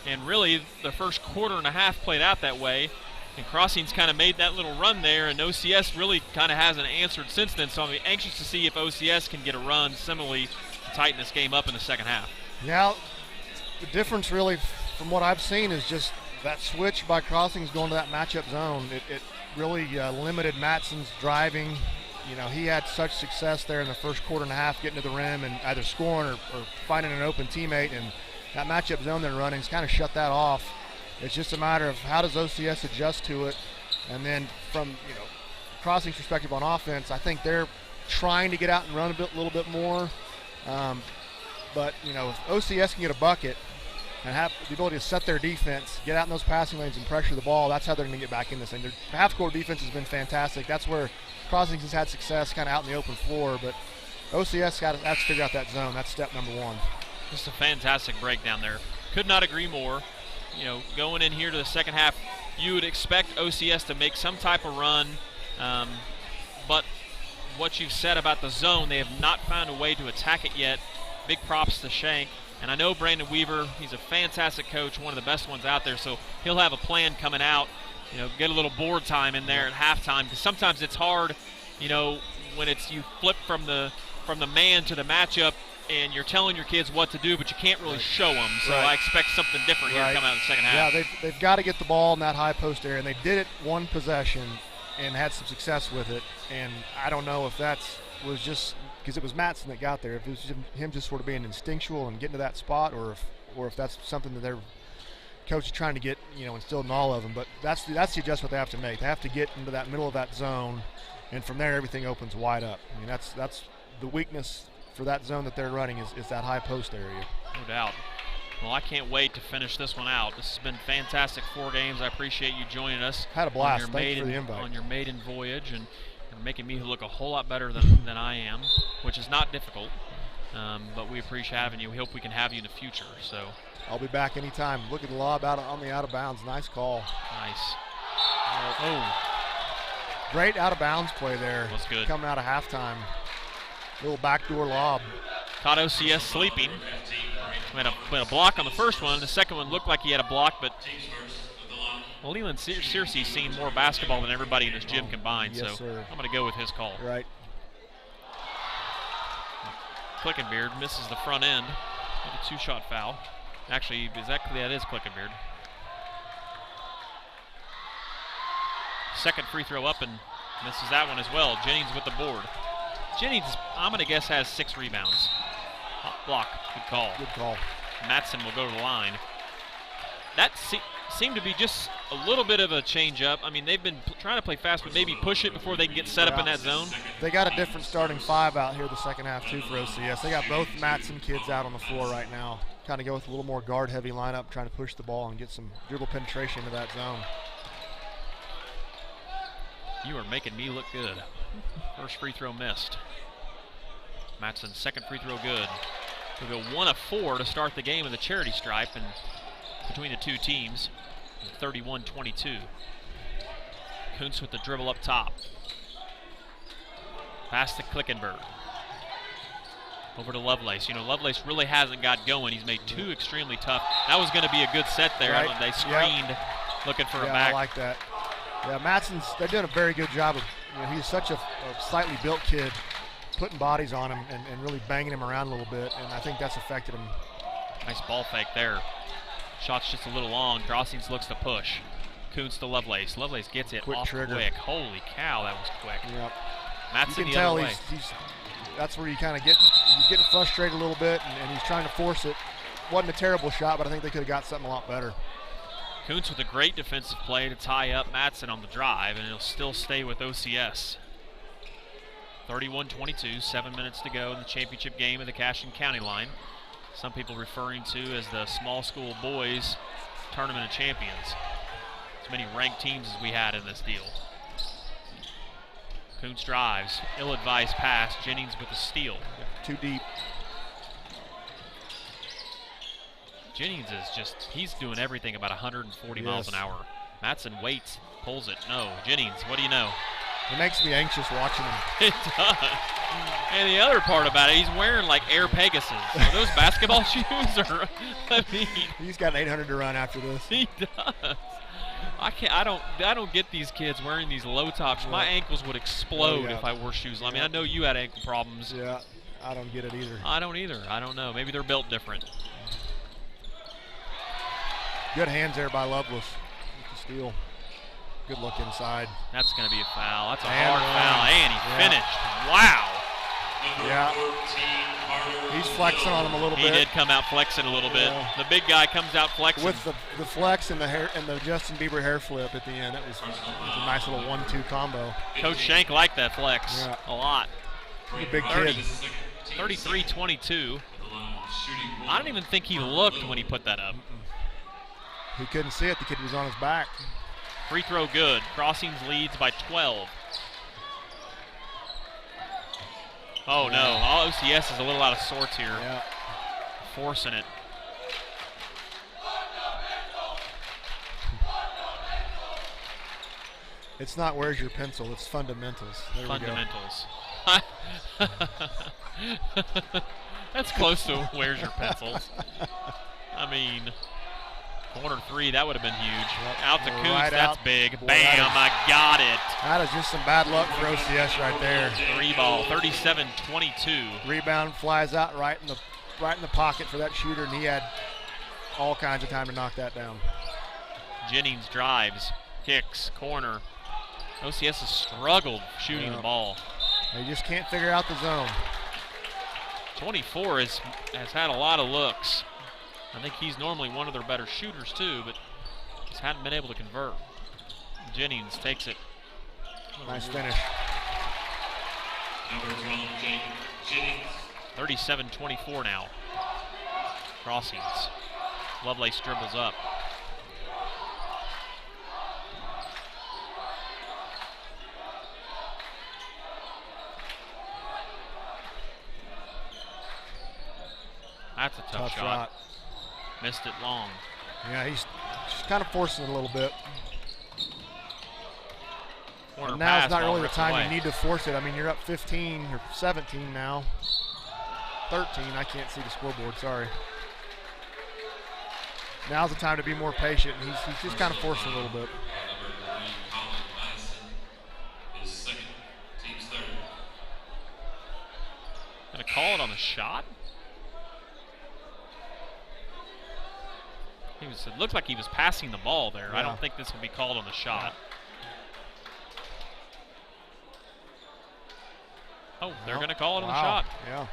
and really the first quarter and a half played out that way. And Crossings kind of made that little run there, and OCS really kind of hasn't answered since then. So I'm anxious to see if OCS can get a run similarly to tighten this game up in the second half. Yeah, the difference really from what I've seen is just that switch by Crossings going to that matchup zone. It really limited Matson's driving. You know, he had such success there in the first quarter and a half getting to the rim and either scoring or finding an open teammate, and that matchup zone they're running has kind of shut that off. It's just a matter of how does OCS adjust to it, and then from Crossing's perspective on offense, I think they're trying to get out and run a little bit more. But if OCS can get a bucket and have the ability to set their defense, get out in those passing lanes and pressure the ball, that's how they're going to get back in this thing. Their half-court defense has been fantastic. That's where Crossings has had success, kind of out in the open floor. But OCS has to figure out that zone. That's step number one. Just a fantastic breakdown there. Could not agree more. Going in here to the second half, you would expect OCS to make some type of run, but what you've said about the zone, they have not found a way to attack it yet. Big props to Shank, and I know Brandon Weaver, he's a fantastic coach, one of the best ones out there, so he'll have a plan coming out, get a little board time in there at halftime, because sometimes it's hard, when you flip from the man to the matchup, and you're telling your kids what to do, but you can't really show them. So I expect something different here coming out in the second half. Yeah, they've got to get the ball in that high post area, and they did it one possession and had some success with it. And I don't know if was just because it was Matson that got there, if it was him just sort of being instinctual and getting to that spot, or if that's something that their coach is trying to get instilled in all of them. But that's the adjustment they have to make. They have to get into that middle of that zone, and from there everything opens wide up. I mean, that's the weakness for that zone that they're running is that high post area. No doubt. Well, I can't wait to finish this one out. This has been fantastic 4 games. I appreciate you joining us. Had a blast. Thanks for the invite. On your maiden voyage, and you're making me look a whole lot better than I am, which is not difficult. But we appreciate having you. We hope we can have you in the future. So I'll be back anytime. Look at the lob out on the out of bounds. Nice call. Nice. Great out of bounds play there. Was good. Coming out of halftime. Little backdoor lob. Caught OCS sleeping. We had a block on the first one. The second one looked like he had a block, but Leland Searcy's seen more basketball than everybody in this gym combined, yes, so sir. I'm going to go with his call. Right. Klickenbeard misses the front end with a 2-shot foul. Actually, that is Klickenbeard. Second free throw up and misses that one as well. Jennings with the board. Jennings, I'm going to guess, has 6 rebounds. Block. Good call. Good call. Matson will go to the line. That seemed to be just a little bit of a change up. I mean, they've been trying to play fast, but maybe push it before they can get set up in that zone. They got a different starting 5 out here the second half, too, for OCS. They got both Matson kids out on the floor right now. Kind of go with a little more guard-heavy lineup, trying to push the ball and get some dribble penetration into that zone. You are making me look good. First free throw missed. Matson's second free throw good. We'll go 1 of 4 to start the game in the charity stripe and between the two teams. 31-22. Kuntz with the dribble up top. Pass to Klickenberg. Over to Lovelace. You know, Lovelace really hasn't got going. He's made 2 extremely tough. That was going to be a good set there. Right. They screened, looking for a Yeah, back. I like that. Yeah, they're doing a very good job of, he's such a slightly built kid, putting bodies on him and really banging him around a little bit, and I think that's affected him. Nice ball fake there. Shot's just a little long. Crossings looks to push. Kuntz to Lovelace. Lovelace gets it Quick off trigger. quick. Holy cow, that was quick. Yep. Matson You can the tell other way. that's where you kind of you're getting frustrated a little bit, and he's trying to force it. Wasn't a terrible shot, but I think they could have got something a lot better. Kuntz with a great defensive play to tie up Matson on the drive, and he'll still stay with OCS. 31-22, 7 minutes to go in the championship game of the Cashin County line. Some people referring to as the small school boys tournament of champions. As many ranked teams as we had in this deal. Kuntz drives, ill-advised pass, Jennings with a steal. Too deep. Jennings is just, he's doing everything about 140 miles an hour. Matson waits, pulls it. No, Jennings, what do you know? It makes me anxious watching him. It does. And the other part about it, he's wearing like Air Pegasus. Are those basketball shoes? Or, I mean, he's got an 800 to run after this. He does. I don't get these kids wearing these low tops. My ankles would explode if I wore shoes. I mean, I know you had ankle problems. Yeah, I don't get it either. I don't either. I don't know. Maybe they're built different. Good hands there by Lovelace. With the steal. Good look inside. That's going to be a foul. That's a And hard foul. And he finished. Wow. Yeah. He's flexing on him a little bit. He did come out flexing a little bit. The big guy comes out flexing. With the flex and the hair and the Justin Bieber hair flip at the end. It was a nice little 1-2 combo. Coach Shank liked that flex a lot. He's a big kid. 33-22. I don't even think he looked when he put that up. He couldn't see it. The kid was on his back. Free throw good. Crossings leads by 12. Oh no, all OCS is a little out of sorts here. Yeah. Forcing it. It's not where's your pencil, it's fundamentals. There Fundamentals. That's close to where's your pencils. I mean, corner 3, that would have been huge. Out to Kuntz, Right that's out. big. Boy, Bam, I got it. That is just some bad luck for OCS right there. 3-ball, 37-22. Rebound flies out right in the pocket for that shooter, and he had all kinds of time to knock that down. Jennings drives, kicks, corner. OCS has struggled shooting the ball. They just can't figure out the zone. 24 has had a lot of looks. I think he's normally one of their better shooters too, but just hadn't been able to convert. Jennings takes it. Nice finish. 37-24 now. Crossings. Lovelace dribbles up. That's a tough shot. Missed it long. Yeah, he's just kind of forcing it a little bit. Corner And now pass, it's not ball really the ripped time away. you need to force it. I mean, you're up 15 or 17 now. 13, I can't see the scoreboard, sorry. Now's the time to be more patient. He's just kind of forcing a little bit. Gonna call it on the shot? It looked like he was passing the ball there. I don't think this can be called on the shot. Oh, they're going to call it on the shot. Yeah.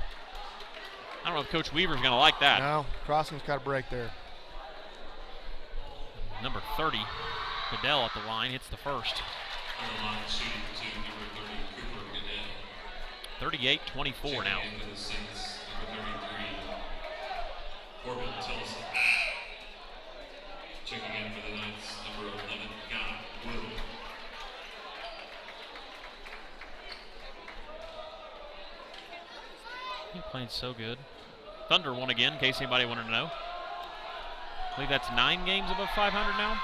I don't know if Coach Weaver's going to like that. No, Crossing's got a break there. Number 30, Goodell at the line, hits the first. 38-24 now. Corbin Tillison. Checking in for the Knights, number 11, Guy Wood. He played so good. Thunder won again, in case anybody wanted to know. I believe that's 9 games above 500 now.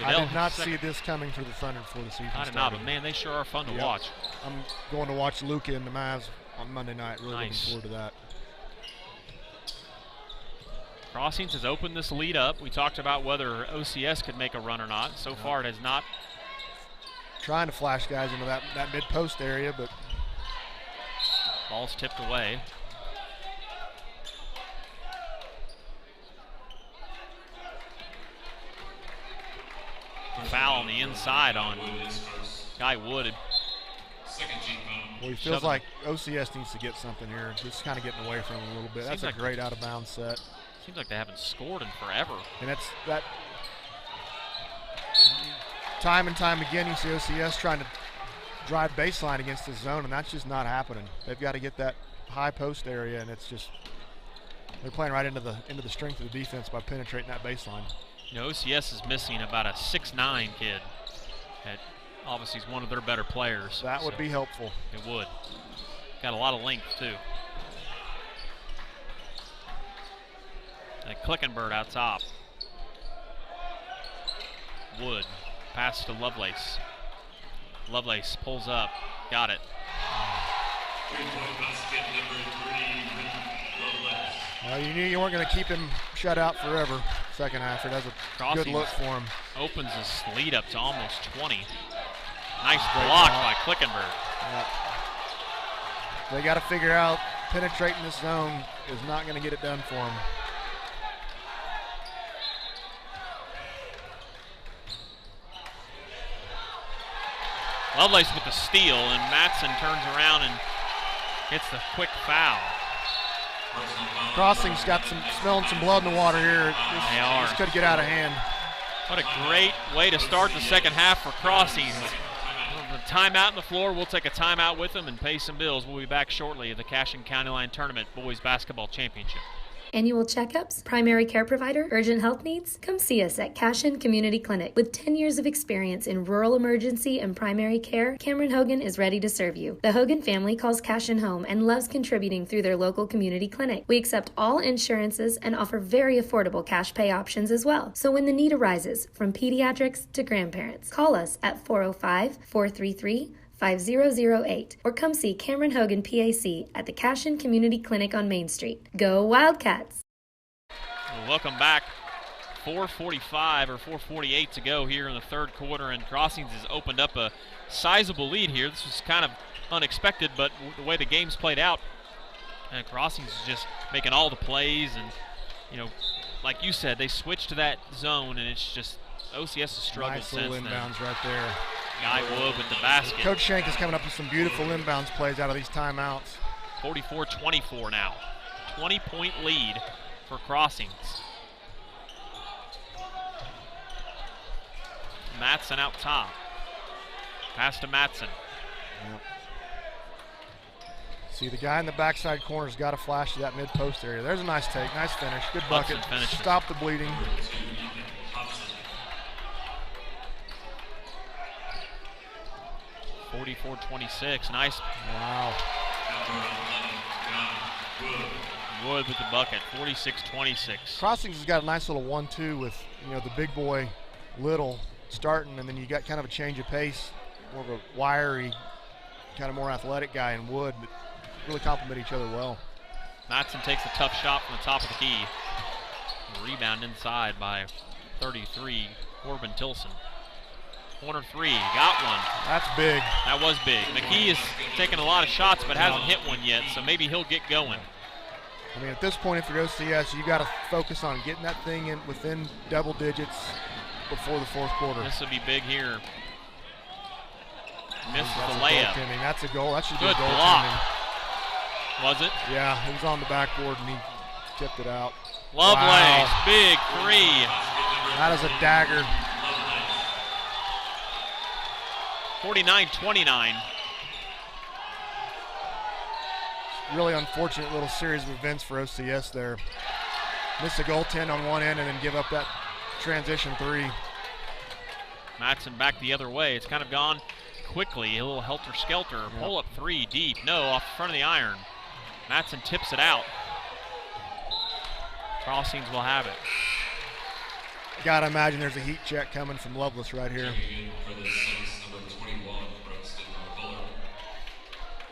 I did not see this coming for the Thunder before the season I did started. not, but man, they sure are fun to watch. I'm going to watch Luka and the Mavs on Monday night. Really Nice. looking forward to that. Crossings has opened this lead up. We talked about whether OCS could make a run or not. So far, it has not. Trying to flash guys into that mid-post area, but Ball's tipped away. Foul on the inside on Guy Wood. well, he feels like OCS needs to get something here. Just kind of getting away from him a little bit. That's Seems a like great out-of-bounds set. Seems like they haven't scored in forever. And that's that. Time and time again, you see OCS trying to drive baseline against the zone, and that's just not happening. They've got to get that high post area, and it's just they're playing right into the strength of the defense by penetrating that baseline. You know, OCS is missing about a 6'9" kid. That obviously is one of their better players. That would be helpful. It would. Got a lot of length too. And Klickenberg out top. Wood. Pass to Lovelace. Lovelace pulls up. Got it. Well, you knew you weren't going to keep him shut out forever. Second half, that's a good look for him. Opens his lead up to almost 20. Nice block by Klickenberg. Yep. They got to figure out penetrating this zone is not going to get it done for him. Lovelace with the steal, and Matson turns around and hits the quick foul. Crossing's got smelling some blood in the water here. They are. This could get out of hand. What a great way to start the second half for Crossings. The timeout on the floor. We'll take a timeout with them and pay some bills. We'll be back shortly at the Cashin County Line Tournament Boys Basketball Championship. Annual checkups, primary care provider, urgent health needs? Come see us at Cashin Community Clinic. With 10 years of experience in rural emergency and primary care, Cameron Hogan is ready to serve you. The Hogan family calls Cashin home and loves contributing through their local community clinic. We accept all insurances and offer very affordable cash pay options as well. So when the need arises, from pediatrics to grandparents, call us at 405-433-5008 or come see Cameron Hogan PAC at the Cashin Community Clinic on Main Street. Go Wildcats! Well, welcome back. 4:45 or 4:48 to go here in the third quarter, and Crossings has opened up a sizable lead here. This was kind of unexpected, but the way the game's played out, and Crossings is just making all the plays, and you know, like you said, they switched to that zone, and it's just OCS has struggled Nice since little then. inbounds right there. Guy Wood with the basket. Coach Shank is coming up with some beautiful inbounds plays out of these timeouts. 44-24 now. 20-point lead for Crossings. Matson out top. Pass to Matson. Yep. See, the guy in the backside corner's got to flash to that mid-post area. There's a nice take, nice finish, good bucket. Stop the bleeding. (44-26). Nice. Wow. Wood with the bucket. 46-26. Crossings has got a nice little 1-2 with, you know, the big boy Little starting, and then you got kind of a change of pace, more of a wiry, kind of more athletic guy in Wood, but really complement each other well. Matson takes a tough shot from the top of the key. Rebound inside by 33, Corbin Tilson. Corner three, got one. That's big. That was big. McKee is taking a lot of shots but hasn't hit one yet, so maybe he'll get going. I mean, at this point, if you're OCS, you got to focus on getting that thing in within double digits before the fourth quarter. This will be big here. Misses That's the a layup. goaltending. That's a goal. That should be Good a goal. block. Was it? Yeah, he was on the backboard and he tipped it out. Lovelace, Wow. big three. That is a dagger. 49-29. Really unfortunate little series of events for OCS there. Miss a goaltend on one end and then give up that transition three. Matson back the other way. It's kind of gone quickly. A little helter-skelter. Yep. Pull up three deep. No, off the front of the iron. Matson tips it out. Crossings will have it. Gotta imagine there's a heat check coming from Lovelace right here.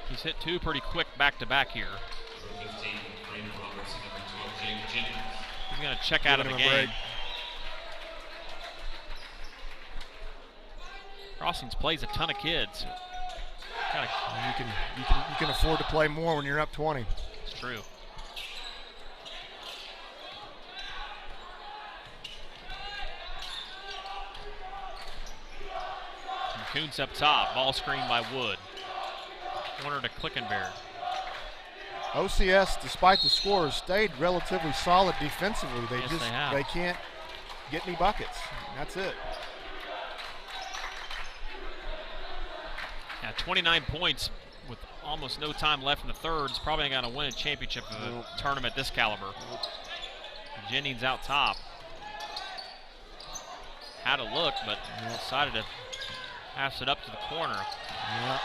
He's hit two pretty quick back-to-back here. He's going to check out of the game. Crossings plays a ton of kids. You can afford to play more when you're up 20. It's true. And Kuntz up top. Ball screen by Wood. Corner to Klickenberg. OCS, despite the scores, stayed relatively solid defensively. They can't get any buckets. That's it. Yeah, 29 points with almost no time left in the third. Is probably going to win a championship of a tournament this caliber. Jennings out top. Had a look, but decided to pass it up to the corner. Yeah.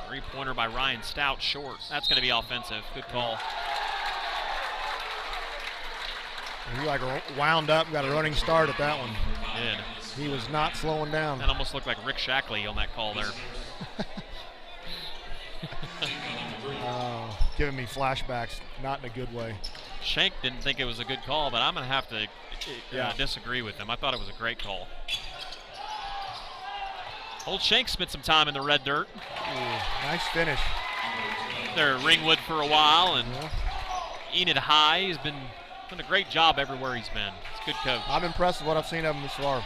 Three-pointer by Ryan Stout, short. That's going to be offensive. Good call. He wound up, got a running start at that one. Did. He was not slowing down. That almost looked like Rick Shackley on that call there. Giving me flashbacks, not in a good way. Shank didn't think it was a good call, but I'm going to have to disagree with him. I thought it was a great call. Old Shank spent some time in the red dirt. Ooh, nice finish. There at Ringwood for a while, and Enid High has been doing a great job everywhere he's been. He's a good coach. I'm impressed with what I've seen of him this far.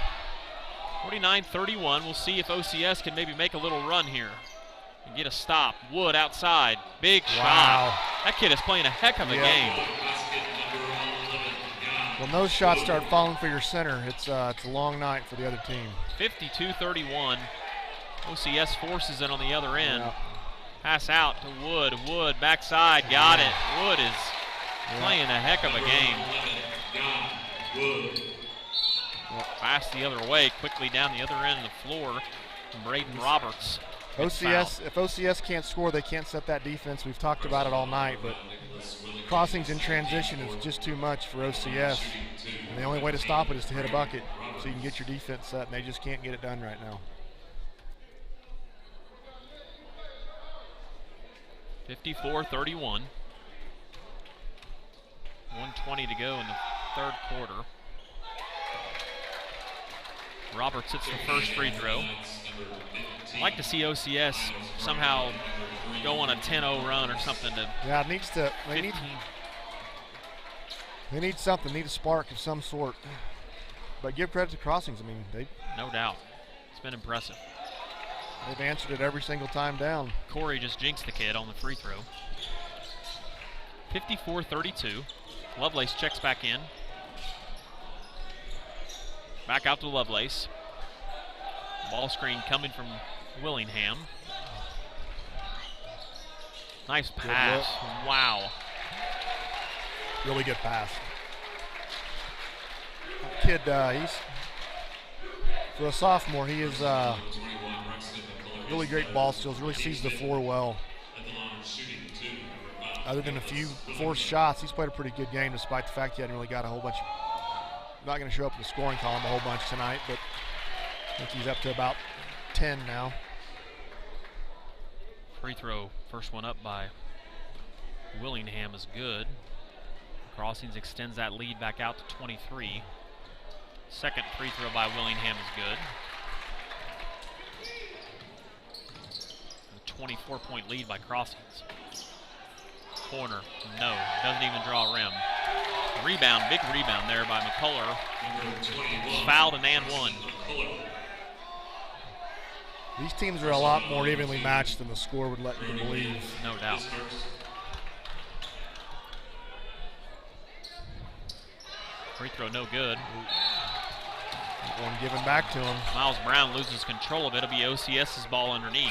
49-31. We'll see if OCS can maybe make a little run here and get a stop. Wood outside. Big shot. That kid is playing a heck of a game. When those shots start falling for your center, it's a long night for the other team. 52-31. OCS forces it on the other end. Pass out to Wood. Wood backside. Got it. Wood is playing a heck of a game. Pass the other way, quickly down the other end of the floor from Braden Roberts. If OCS can't score, they can't set that defense. We've talked about it all night, but crossings in transition is just too much for OCS. And the only way to stop it is to hit a bucket so you can get your defense set, and they just can't get it done right now. 54-31. 1:20 to go in the third quarter. Roberts hits the first free throw. I'd like to see OCS somehow go on a 10-0 run or something. It needs to. They need something. Need a spark of some sort. But give credit to Crossings. I mean, no doubt. It's been impressive. They've answered it every single time down. Corey just jinxed the kid on the free throw. 54-32. Lovelace checks back in. Back out to Lovelace. Ball screen coming from Willingham. Nice pass. Wow. Really good pass. Kid, he's, for a sophomore, he is really great ball skills, really sees the floor well. Other than a few forced shots, he's played a pretty good game despite the fact he hadn't really got a whole bunch. Not going to show up in the scoring column a whole bunch tonight, but I think he's up to about 10 now. Free throw, first one up by Willingham is good. Crossings extends that lead back out to 23. Second free throw by Willingham is good. A 24-point lead by Crossings. Corner, no, doesn't even draw a rim. Rebound, big rebound there by McCullough. Fouled and one. These teams are a lot more evenly matched than the score would let you believe. No doubt. Free throw no good. One given back to him. Miles Brown loses control of it. It'll be OCS's ball underneath.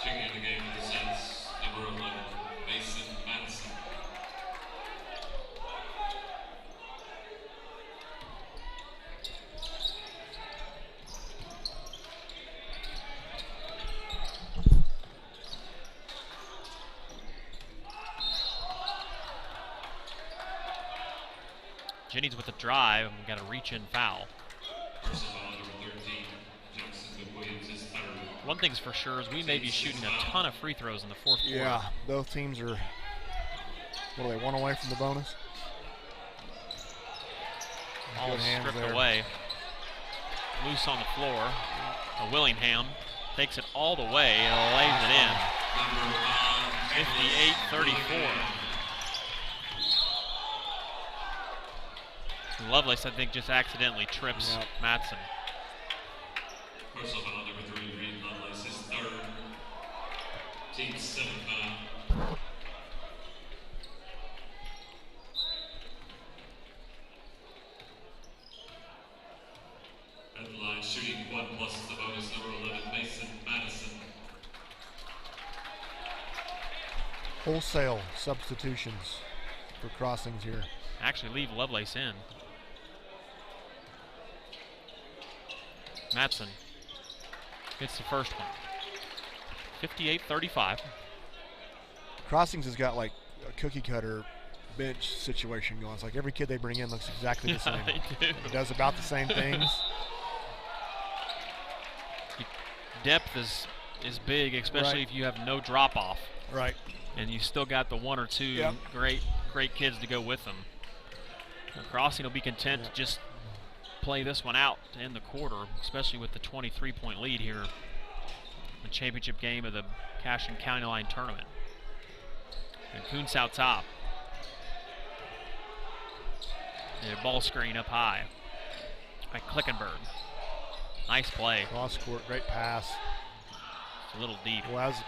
Checking in the game for the Saints, number 11, Mason Madison. Jennings with the drive, and we got a reach-in foul. Personal foul number 13, Jackson Williams is third. One thing's for sure is we may be shooting a ton of free throws in the fourth quarter. Yeah, both teams are, what are they, one away from the bonus? All Good hands stripped there. away. Loose on the floor. Willingham takes it all the way and lays it in. Number 58-34. Lovelace, I think, just accidentally trips Matson. Personal foul number 3, Reed Lovelace is third. Team 7 foul. At the line, shooting 1 plus the bonus, number 11, Mason Madison. Wholesale substitutions for Crossings here. Actually leave Lovelace in. Matson gets the first one. 58-35. Crossings has got like a cookie cutter bench situation going. It's like every kid they bring in looks exactly the same. They do. It does about the same things. Depth is big, especially if you have no drop off. Right. And you still got the 1 or 2 great kids to go with them. Crossing will be content to just play this one out to end the quarter, especially with the 23-point lead here. The championship game of the Cashion County Line tournament. And Kuntz out top. And a ball screen up high by Klickenberg. Nice play. Cross court, great pass. It's a little deep. Well, that was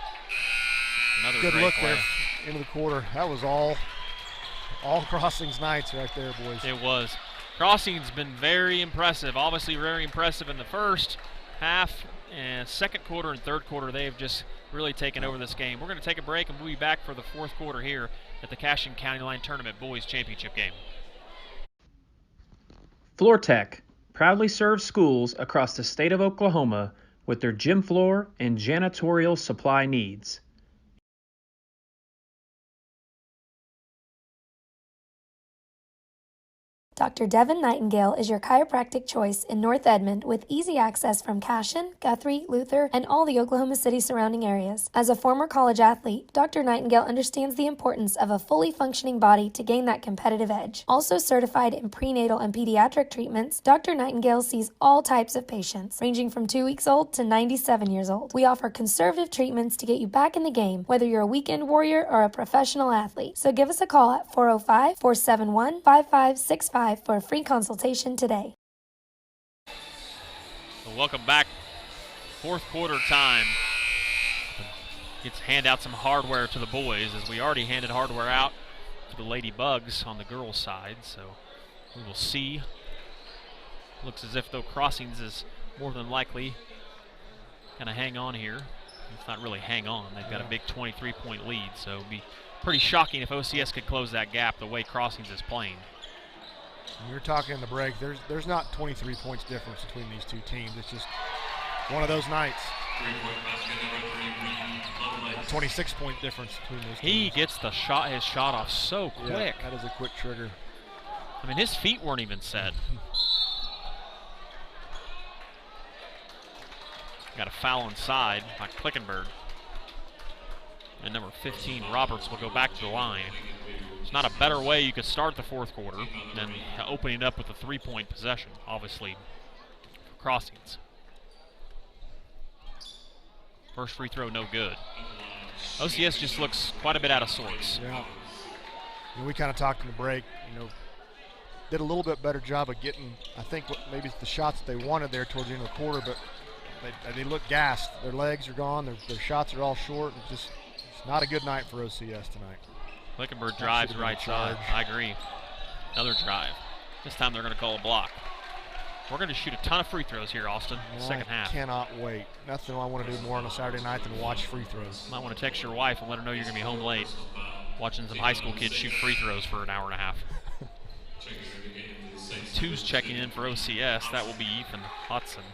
Another good great look play. there into the quarter. That was all Crossings nights right there, boys. It was. Crossing's been very impressive. Obviously very impressive in the first half, and second quarter and third quarter they've just really taken over this game. We're going to take a break and we'll be back for the fourth quarter here at the Cashion County Line Tournament Boys Championship game. FloorTech proudly serves schools across the state of Oklahoma with their gym floor and janitorial supply needs. Dr. Devin Nightingale is your chiropractic choice in North Edmond with easy access from Cashion, Guthrie, Luther, and all the Oklahoma City surrounding areas. As a former college athlete, Dr. Nightingale understands the importance of a fully functioning body to gain that competitive edge. Also certified in prenatal and pediatric treatments, Dr. Nightingale sees all types of patients, ranging from 2 weeks old to 97 years old. We offer conservative treatments to get you back in the game, whether you're a weekend warrior or a professional athlete. So give us a call at 405-471-5565 for a free consultation today. So welcome back. Fourth quarter time. Let's hand out some hardware to the boys, as we already handed hardware out to the Lady Bugs on the girls' side. So we will see. Looks as if though Crossings is more than likely going to hang on here. It's not really hang on. They've got a big 23-point lead, so it would be pretty shocking if OCS could close that gap the way Crossings is playing. We were talking in the break. There's not 23 points difference between these two teams. It's just one of those nights. 26-point difference between those teams. He gets his shot off so quick. Yeah, that is a quick trigger. I mean, his feet weren't even set. Got a foul inside by Klickenberg. And number 15, Roberts, will go back to the line. There's not a better way you could start the fourth quarter than opening up with a three-point possession, obviously, for Crossings. First free throw, no good. OCS just looks quite a bit out of sorts. Yeah. And we kind of talked in the break, did a little bit better job of getting, I think, maybe the shots that they wanted there towards the end of the quarter, but they look gassed. Their legs are gone. Their shots are all short. It's not a good night for OCS tonight. Clickenberg drives right side. I agree. Another drive. This time they're going to call a block. We're going to shoot a ton of free throws here, Austin, second half. I cannot wait. Nothing I want to do more on a Saturday night than watch free throws. Might want to text your wife and let her know you're going to be home late, watching some high school kids shoot free throws for an hour and a half. Two's checking in for OCS. That will be Ethan Hudson.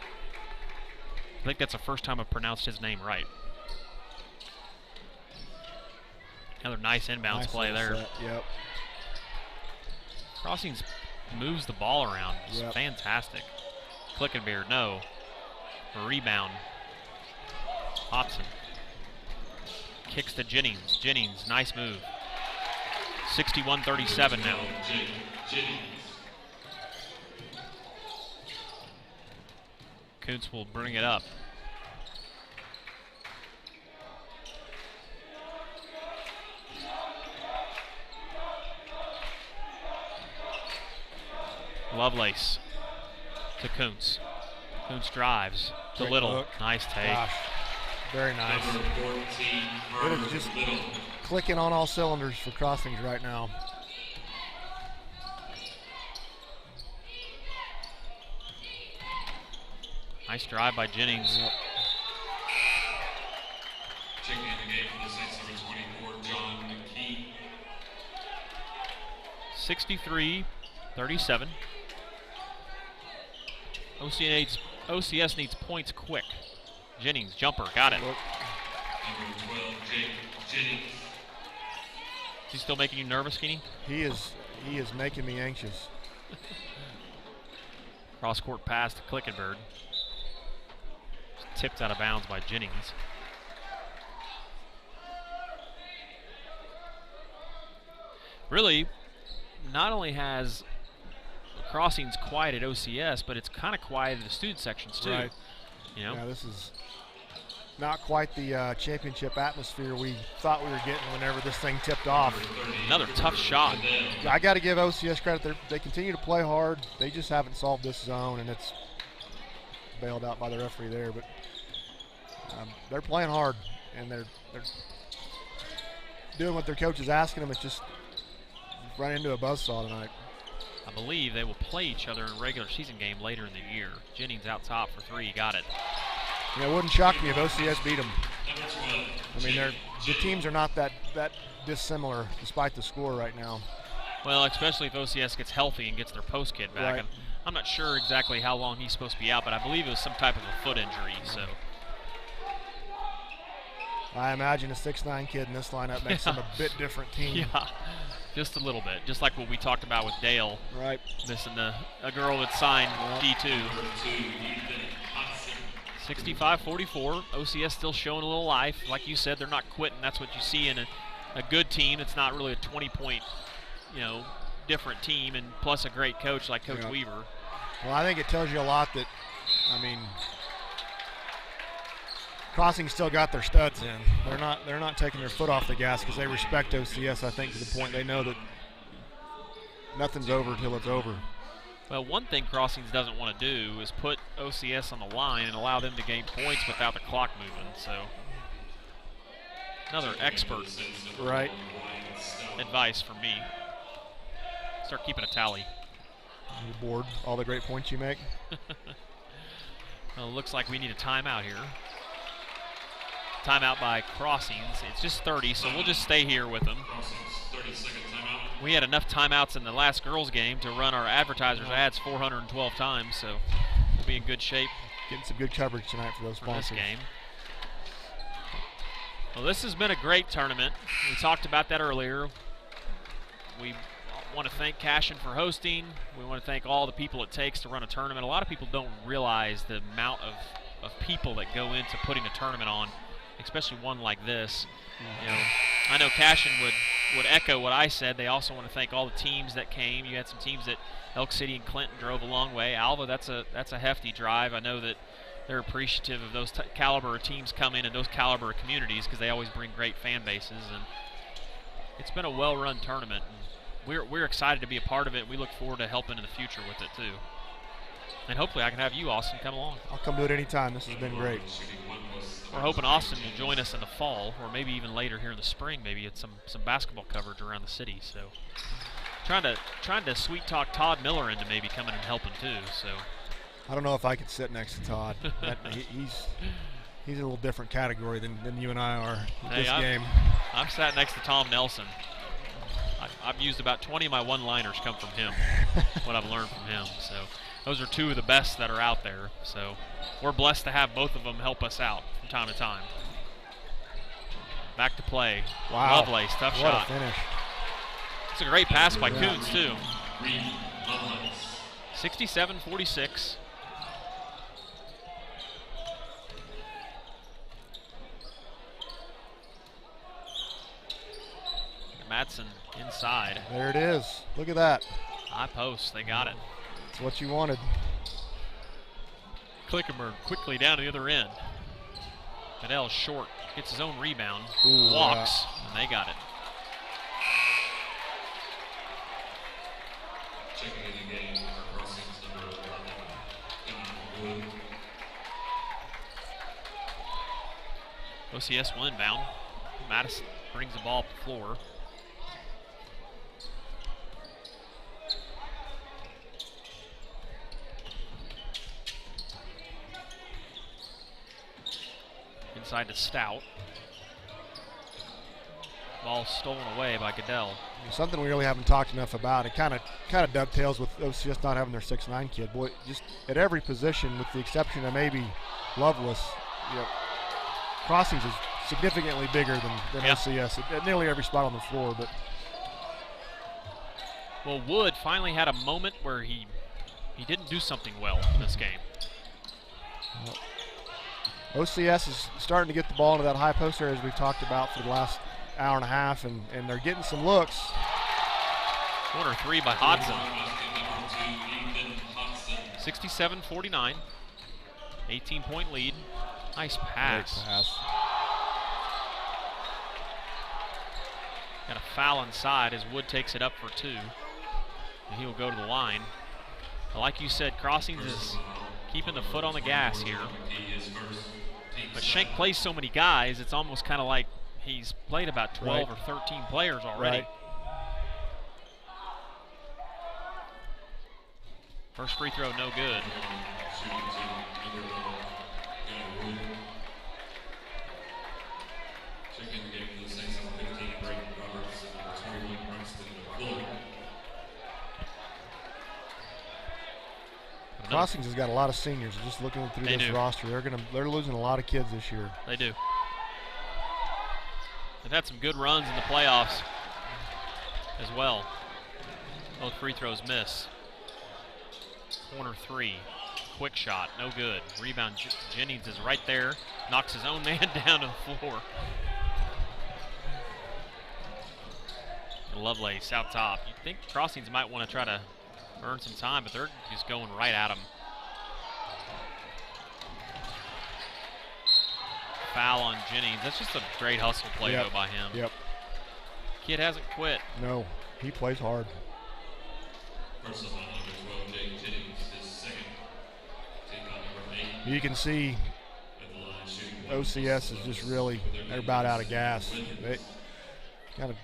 I think that's the first time I've pronounced his name right. Another nice inbounds play there. Set. Yep. Crossings moves the ball around. It's fantastic. Clickenbeard, no. A rebound. Hobson. Kicks to Jennings. Jennings, nice move. 61-37 now. Kuntz will bring it up. Lovelace to Kuntz. Kuntz drives to Great Little. look. Nice take. Gosh, very nice. It is just clicking on all cylinders for Crossings right now. Nice drive by Jennings. Yep. Checking in the game for the Saints, number 24, John McKee. 63-37. OCS needs points quick. Jennings, jumper, got it. Number 12, Jake Jennings. Is he still making you nervous, Keeney? He is making me anxious. Cross-court pass to Clickenberg. Tipped out of bounds by Jennings. Really, not only has Crossings quiet at OCS, but it's kind of quiet at the student sections too. Right. You know? Yeah, this is not quite the championship atmosphere we thought we were getting whenever this thing tipped off. Another tough shot. I got to give OCS credit. They continue to play hard. They just haven't solved this zone, and it's bailed out by the referee there. But they're playing hard, and they're doing what their coach is asking them. It's just run into a buzzsaw tonight. I believe they will play each other in a regular season game later in the year. Jennings out top for three, got it. Yeah, it wouldn't shock me if OCS beat them. I mean, the teams are not that dissimilar despite the score right now. Well, especially if OCS gets healthy and gets their post kid back. Right. And I'm not sure exactly how long he's supposed to be out, but I believe it was some type of a foot injury. So I imagine a 6'9" kid in this lineup makes them a bit different team. yeah, just a little bit. Just like what we talked about with Dale. Right. Missing a girl that signed D2. 65-44. OCS still showing a little life. Like you said, they're not quitting. That's what you see in a good team. It's not really a 20-point, different team, and plus a great coach like Coach Weaver. Well, I think it tells you a lot that, I mean, Crossing still got their studs in. They're not taking their foot off the gas because they respect OCS, I think, to the point they know that nothing's over until it's over. Well, one thing Crossings doesn't want to do is put OCS on the line and allow them to gain points without the clock moving. So another expert advice from me. Start keeping a tally. You bored all the great points you make? Well, it looks like we need a timeout here. Timeout by Crossings. It's just 30, so we'll just stay here with them. 30-second timeout. We had enough timeouts in the last girls' game to run our advertisers' ads 412 times, so we'll be in good shape. Getting some good coverage tonight for those sponsors. For this game. Well, this has been a great tournament. We talked about that earlier. We want to thank Cashin for hosting. We want to thank all the people it takes to run a tournament. A lot of people don't realize the amount of people that go into putting a tournament on, especially one like this. I know Cashin would echo what I said. They also want to thank all the teams that came. You had some teams that Elk City and Clinton drove a long way. Alva, that's a hefty drive. I know that they're appreciative of those caliber of teams coming and those caliber of communities because they always bring great fan bases. And it's been a well-run tournament. And we're excited to be a part of it. We look forward to helping in the future with it too. And hopefully I can have you, Austin, come along. I'll come do it anytime. This has been great. We're hoping Austin will join us in the fall, or maybe even later here in the spring, maybe at some basketball coverage around the city. So trying to sweet talk Todd Miller into maybe coming and helping too. So I don't know if I could sit next to Todd. He's a little different category than you and I are in this game. I'm sat next to Tom Nelson. I've used about 20 of my one-liners come from him, what I've learned from him. So those are two of the best that are out there. So we're blessed to have both of them help us out from time to time. Back to play. Wow. Lovelace, tough shot. What a finish. It's a great pass by Coons, too. 67-46. Madsen inside. There it is. Look at that. High post. They got it. It's what you wanted. Clickenberg quickly down to the other end. Cadell short. Gets his own rebound. Ooh, walks. And they got it. Checking in the game for Crossings number 11, Wood. OCS will inbound. Madison brings the ball up the floor. Inside to Stout. Ball stolen away by Goodell. Something we really haven't talked enough about. It kind of dovetails with OCS not having their 6'9" kid. Boy, just at every position, with the exception of maybe Lovelace, Crossings is significantly bigger than OCS at nearly every spot on the floor. But well, Wood finally had a moment where he didn't do something well in this game. OCS is starting to get the ball into that high post area, as we've talked about for the last hour and a half, and they're getting some looks. Corner three by Hodson. 67-49. 18-point lead. Nice pass. Great pass. Got a foul inside as Wood takes it up for two. And he'll go to the line. But like you said, Crossings is keeping the foot on the gas here. But Schenck plays so many guys, it's almost kind of like he's played about 12 or 13 players already. Right. First free throw, no good. Crossings has got a lot of seniors. Just looking through this roster, they're losing a lot of kids this year. They do. They've had some good runs in the playoffs as well. Both free throws miss. Corner three, quick shot, no good. Rebound, Jennings is right there, knocks his own man down to the floor. And Lovelace out top. You'd think Crossings might want to try to earn some time, but they're just going right at him. Foul on Jennings. That's just a great hustle play though by him. Yep. Kid hasn't quit. No, he plays hard. Personal foul number 12, Jake Jennings, his second. Take on number 8. You can see OCS is just really, they're about out of gas. They kind of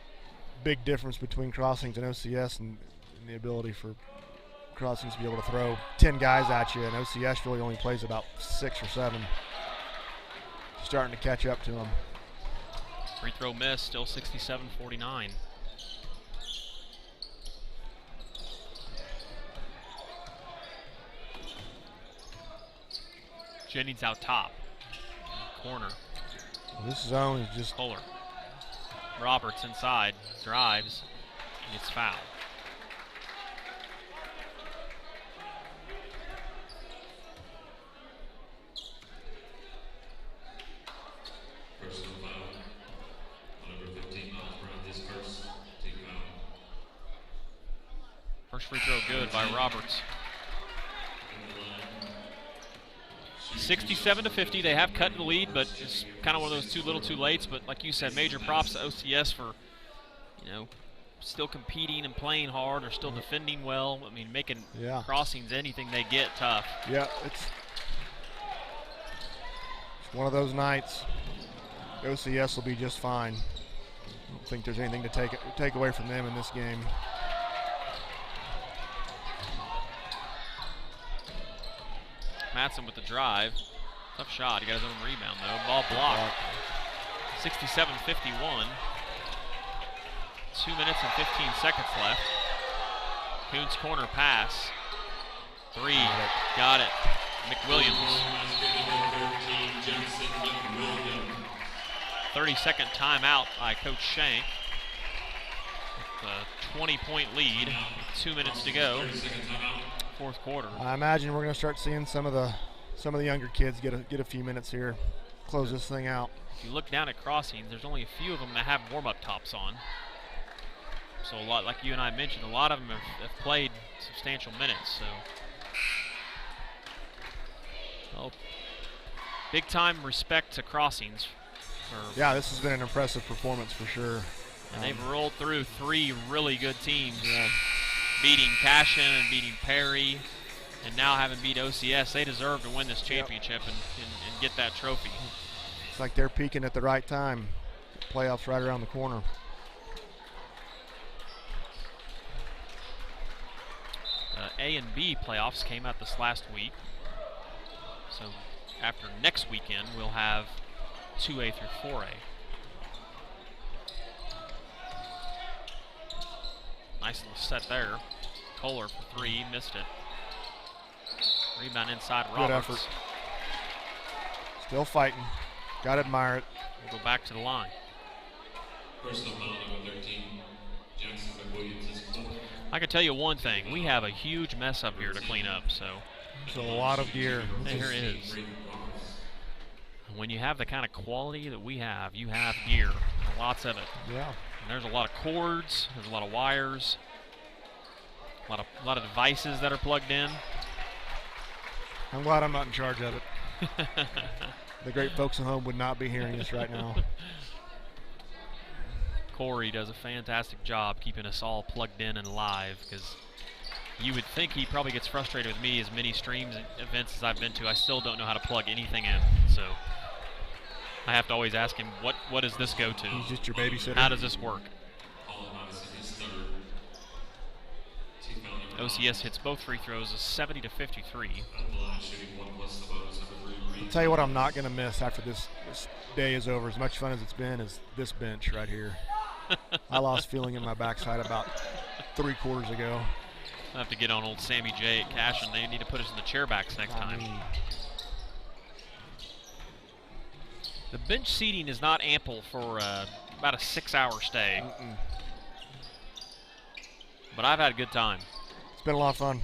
big difference between Crossings and OCS and the ability for Crossings to be able to throw 10 guys at you, and OCS really only plays about 6 or 7. Starting to catch up to them. Free throw miss, still 67-49. Jennings out top. Corner. Well, this zone is just Fuller. Roberts inside, drives, and gets fouled. Personal foul. Number 15, Miles Brown, his first team foul. First free throw good by Roberts. 67-50. They have cut the lead, but it's kind of one of those too little, too late. But like you said, major props to OCS for, still competing and playing hard. They're still defending well. I mean, making Crossings anything they get tough. Yeah, it's One of those nights, OCS will be just fine. I don't think there's anything to take away from them in this game. Matson with the drive. Tough shot. He got his own rebound, though. Ball blocked. 67-51. 2 minutes and 15 seconds left. Coons corner pass. 3. Got it. McWilliams. 30-second timeout by Coach Shank. With a 20-point lead. 2 minutes to go. Fourth quarter. I imagine we're going to start seeing some of the younger kids get a few minutes here, close this thing out. If you look down at Crossings, there's only a few of them that have warm-up tops on. So a lot, like you and I mentioned, a lot of them have played substantial minutes. So, well, big-time respect to Crossings. Yeah, this has been an impressive performance for sure. And they've rolled through 3 really good teams. Yeah. Beating Cashion and beating Perry, and now having beat OCS. They deserve to win this championship and get that trophy. It's like they're peaking at the right time. Playoffs right around the corner. A and B playoffs came out this last week. So after next weekend, we'll have 2A through 4A. Nice little set there. Kohler for 3, missed it. Rebound inside Roberts. Good effort. Still fighting. Gotta admire it. We'll go back to the line. Personal foul number 13, Jackson McWilliams is fourth. I can tell you one thing. We have a huge mess up here to clean up, so. There's a lot of gear. There is. When you have the kind of quality that we have, you have gear. Lots of it. Yeah. And there's a lot of cords, there's a lot of wires, a lot of devices that are plugged in. I'm glad I'm not in charge of it. The great folks at home would not be hearing this right now. Corey does a fantastic job keeping us all plugged in and live, because you would think he probably gets frustrated with me as many streams and events as I've been to. I still don't know how to plug anything in, so I have to always ask him, what does this go to? He's just your babysitter. How does this work? OCS hits both free throws, 70-53. I'll tell you what I'm not going to miss after this day is over, as much fun as it's been, is this bench right here. I lost feeling in my backside about 3 quarters ago. I'll have to get on old Sammy J at Cashion. They need to put us in the chairbacks next time. The bench seating is not ample for about a 6-hour stay. But I've had a good time. It's been a lot of fun.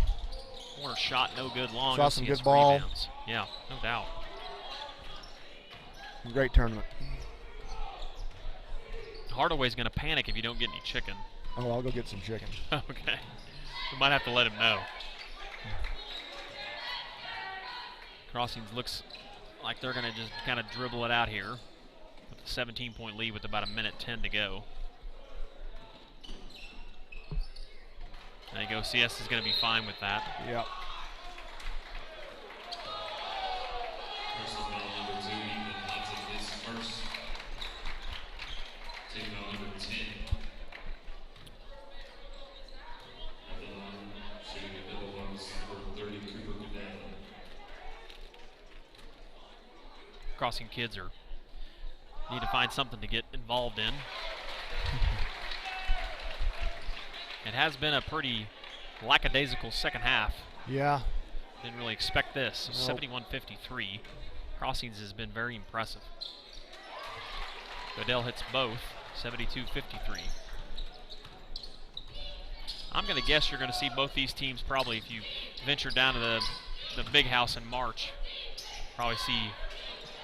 Corner shot, no good. Long. Saw some good ball. Rebounds. Yeah, no doubt. Great tournament. Hardaway's going to panic if you don't get any chicken. Oh, I'll go get some chicken. Okay. We might have to let him know. Crossings looks like they're going to just kind of dribble it out here with a 17-point lead with about 1:10 to go. I think OCS is going to be fine with that. Yep. Personal foul number 2, Ethan Hudson is first. Team foul number 10. At the line, shooting a double bonus number 30, Cooper Goodell. Crossing kids need to find something to get involved in. It has been a pretty lackadaisical second half. Yeah. Didn't really expect this. 71-53. Crossings has been very impressive. Goodell hits both. 72-53. I'm going to guess you're going to see both these teams probably, if you venture down to the big house in March, probably see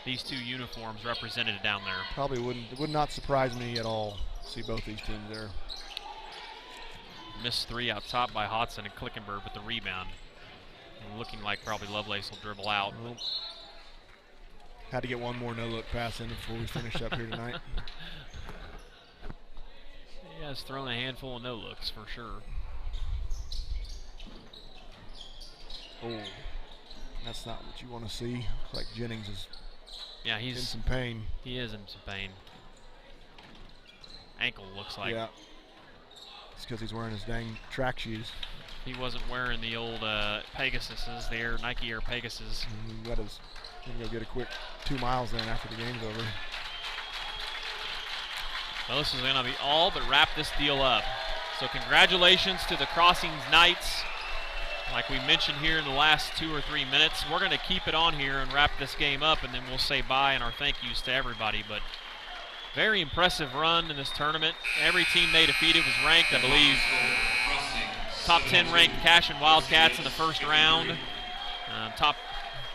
these 2 uniforms represented down there. Probably would not surprise me at all to see both these teams there. Missed 3 out top by Hodson and Klickenberg with the rebound. And looking like probably Lovelace will dribble out. Well, had to get one more no-look pass in before we finish up here tonight. He has thrown a handful of no-looks for sure. Oh, that's not what you want to see. Looks like Jennings is Yeah, in he's some pain. He is in some pain. Ankle looks like. Yeah. It's because he's wearing his dang track shoes. He wasn't wearing the old Pegasuses, the Nike Air Pegasus. He's going to go get a quick 2 miles then after the game's over. Well, this is going to be all but wrap this deal up. So congratulations to the Crossings Knights. Like we mentioned here in the last 2 or 3 minutes, we're going to keep it on here and wrap this game up, and then we'll say bye and our thank yous to everybody. But very impressive run in this tournament. Every team they defeated was ranked, I believe, top 10 ranked Cashion Wildcats in the first round. Top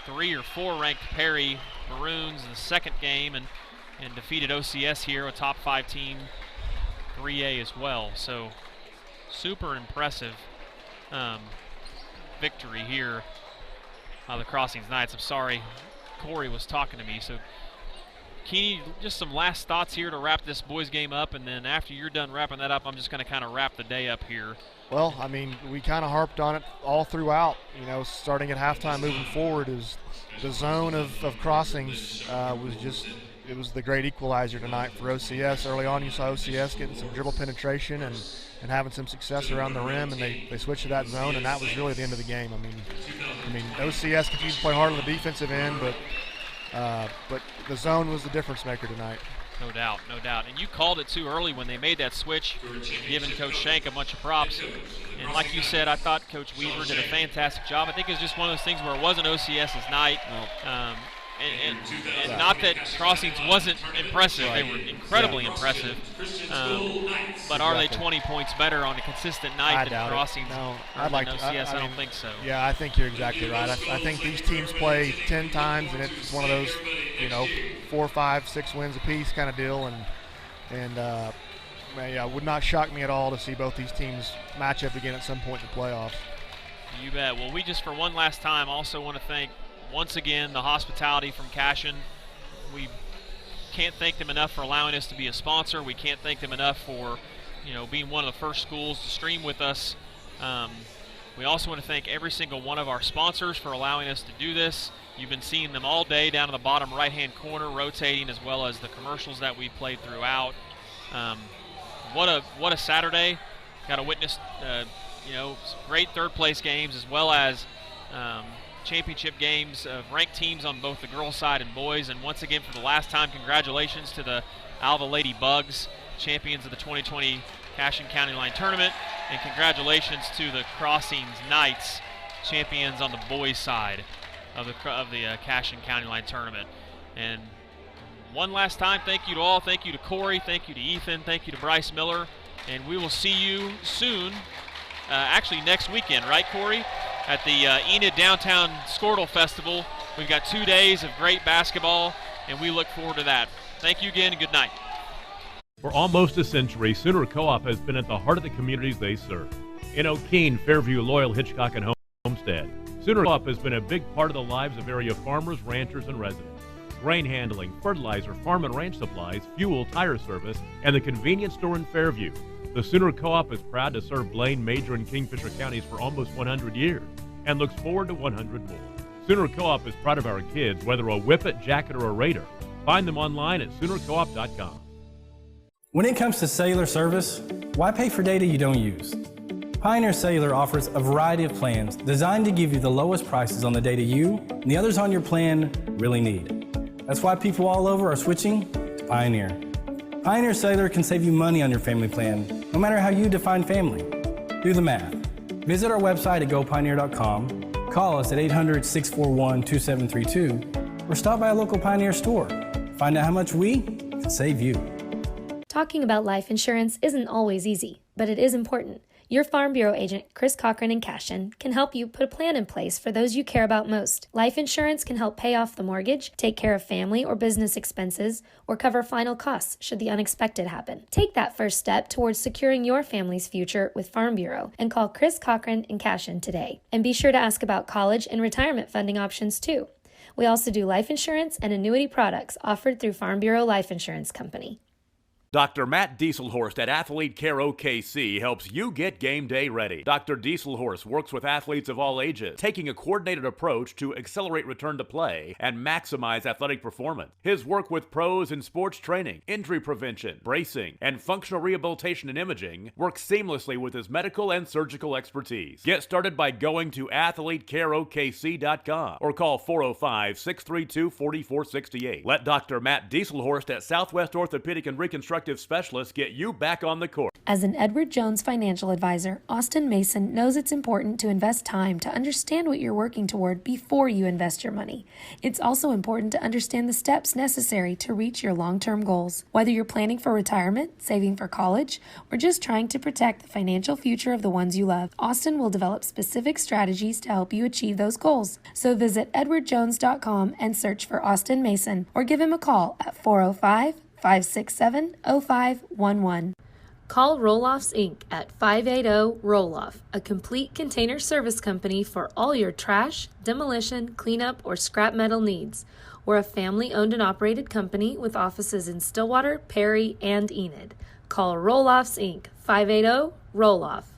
3 or 4 ranked Perry Maroons in the second game, and defeated OCS here, a top 5 team, 3A as well. So super impressive victory here by the Crossings Knights. I'm sorry, Corey was talking to me. So Keeney, just some last thoughts here to wrap this boys game up, and then after you're done wrapping that up, I'm just going to kind of wrap the day up here. Well, I mean, we kind of harped on it all throughout. You know, starting at halftime, moving forward, is the zone of Crossings it was the great equalizer tonight for OCS. Early on, you saw OCS getting some dribble penetration and having some success around the rim, and they switched to that zone, and that was really the end of the game. I mean, OCS continued to play hard on the defensive end, but the zone was the difference maker tonight. No doubt, no doubt. And you called it too early when they made that switch, giving Coach Shank a bunch of props. And like you said, I thought Coach Weaver did a fantastic job. I think it was just one of those things where it wasn't OCS's night. And not that Crossings wasn't impressive. They were incredibly impressive. But are they 20 points better on a consistent night than Crossings? No, OCS? I don't think so. Yeah, I think you're exactly right. I think these teams play 10 times, and it's one of those, 4, 5, 6 wins apiece kind of deal. And it would not shock me at all to see both these teams match up again at some point in the playoffs. You bet. Well, we just, for one last time, also want to thank once again the hospitality from Cashion. We can't thank them enough for allowing us to be a sponsor. We can't thank them enough for being one of the first schools to stream with us. We also want to thank every single one of our sponsors for allowing us to do this. You've been seeing them all day down in the bottom right hand corner rotating, as well as the commercials that we played throughout. What a Saturday. Got to witness some great third place games, as well as championship games of ranked teams on both the girls side and boys. And once again, for the last time, congratulations to the Alva Lady Bugs, champions of the 2020 Cashion County Line Tournament, and congratulations to the Crossings Knights, champions on the boys side of the Cashion County Line Tournament. And one last time, thank you to all. Thank you to Corey. Thank you to Ethan. Thank you to Bryce Miller. And we will see you soon, actually next weekend, right, Corey? At the Enid Downtown Squirtle Festival. We've got 2 days of great basketball, and we look forward to that. Thank you again, and good night. For almost a century, Sooner Co-op has been at the heart of the communities they serve. In O'Keene, Fairview, Loyal, Hitchcock, and Homestead, Sooner Co-op has been a big part of the lives of area farmers, ranchers, and residents. Grain handling, fertilizer, farm and ranch supplies, fuel, tire service, and the convenience store in Fairview. The Sooner Co-op is proud to serve Blaine, Major, and Kingfisher counties for almost 100 years and looks forward to 100 more. Sooner Co-op is proud of our kids, whether a Whippet, Jacket, or a Raider. Find them online at SoonerCoop.com. When it comes to cellular service, why pay for data you don't use? Pioneer Cellular offers a variety of plans designed to give you the lowest prices on the data you and the others on your plan really need. That's why people all over are switching to Pioneer. Pioneer Cellular can save you money on your family plan, no matter how you define family. Do the math. Visit our website at gopioneer.com, call us at 800-641-2732, or stop by a local Pioneer store. Find out how much we can save you. Talking about life insurance isn't always easy, but it is important. Your Farm Bureau agent, Chris Cochran in Cashion, can help you put a plan in place for those you care about most. Life insurance can help pay off the mortgage, take care of family or business expenses, or cover final costs should the unexpected happen. Take that first step towards securing your family's future with Farm Bureau and call Chris Cochran in Cashion today. And be sure to ask about college and retirement funding options too. We also do life insurance and annuity products offered through Farm Bureau Life Insurance Company. Dr. Matt Dieselhorst at Athlete Care OKC helps you get game day ready. Dr. Dieselhorst works with athletes of all ages, taking a coordinated approach to accelerate return to play and maximize athletic performance. His work with pros in sports training, injury prevention, bracing, and functional rehabilitation and imaging works seamlessly with his medical and surgical expertise. Get started by going to athletecareokc.com or call 405-632-4468. Let Dr. Matt Dieselhorst at Southwest Orthopedic and Reconstructive Specialists get you back on the court. As an Edward Jones financial advisor, Austin Mason knows it's important to invest time to understand what you're working toward before you invest your money. It's also important to understand the steps necessary to reach your long-term goals. Whether you're planning for retirement, saving for college, or just trying to protect the financial future of the ones you love, Austin will develop specific strategies to help you achieve those goals. So visit edwardjones.com and search for Austin Mason or give him a call at 405-567-0511. Call Roll-Offs Inc. at 580-ROLL-OFF, a complete container service company for all your trash, demolition, cleanup, or scrap metal needs. We're a family-owned and operated company with offices in Stillwater, Perry, and Enid. Call Roll-Offs Inc. 580-ROLL-OFF.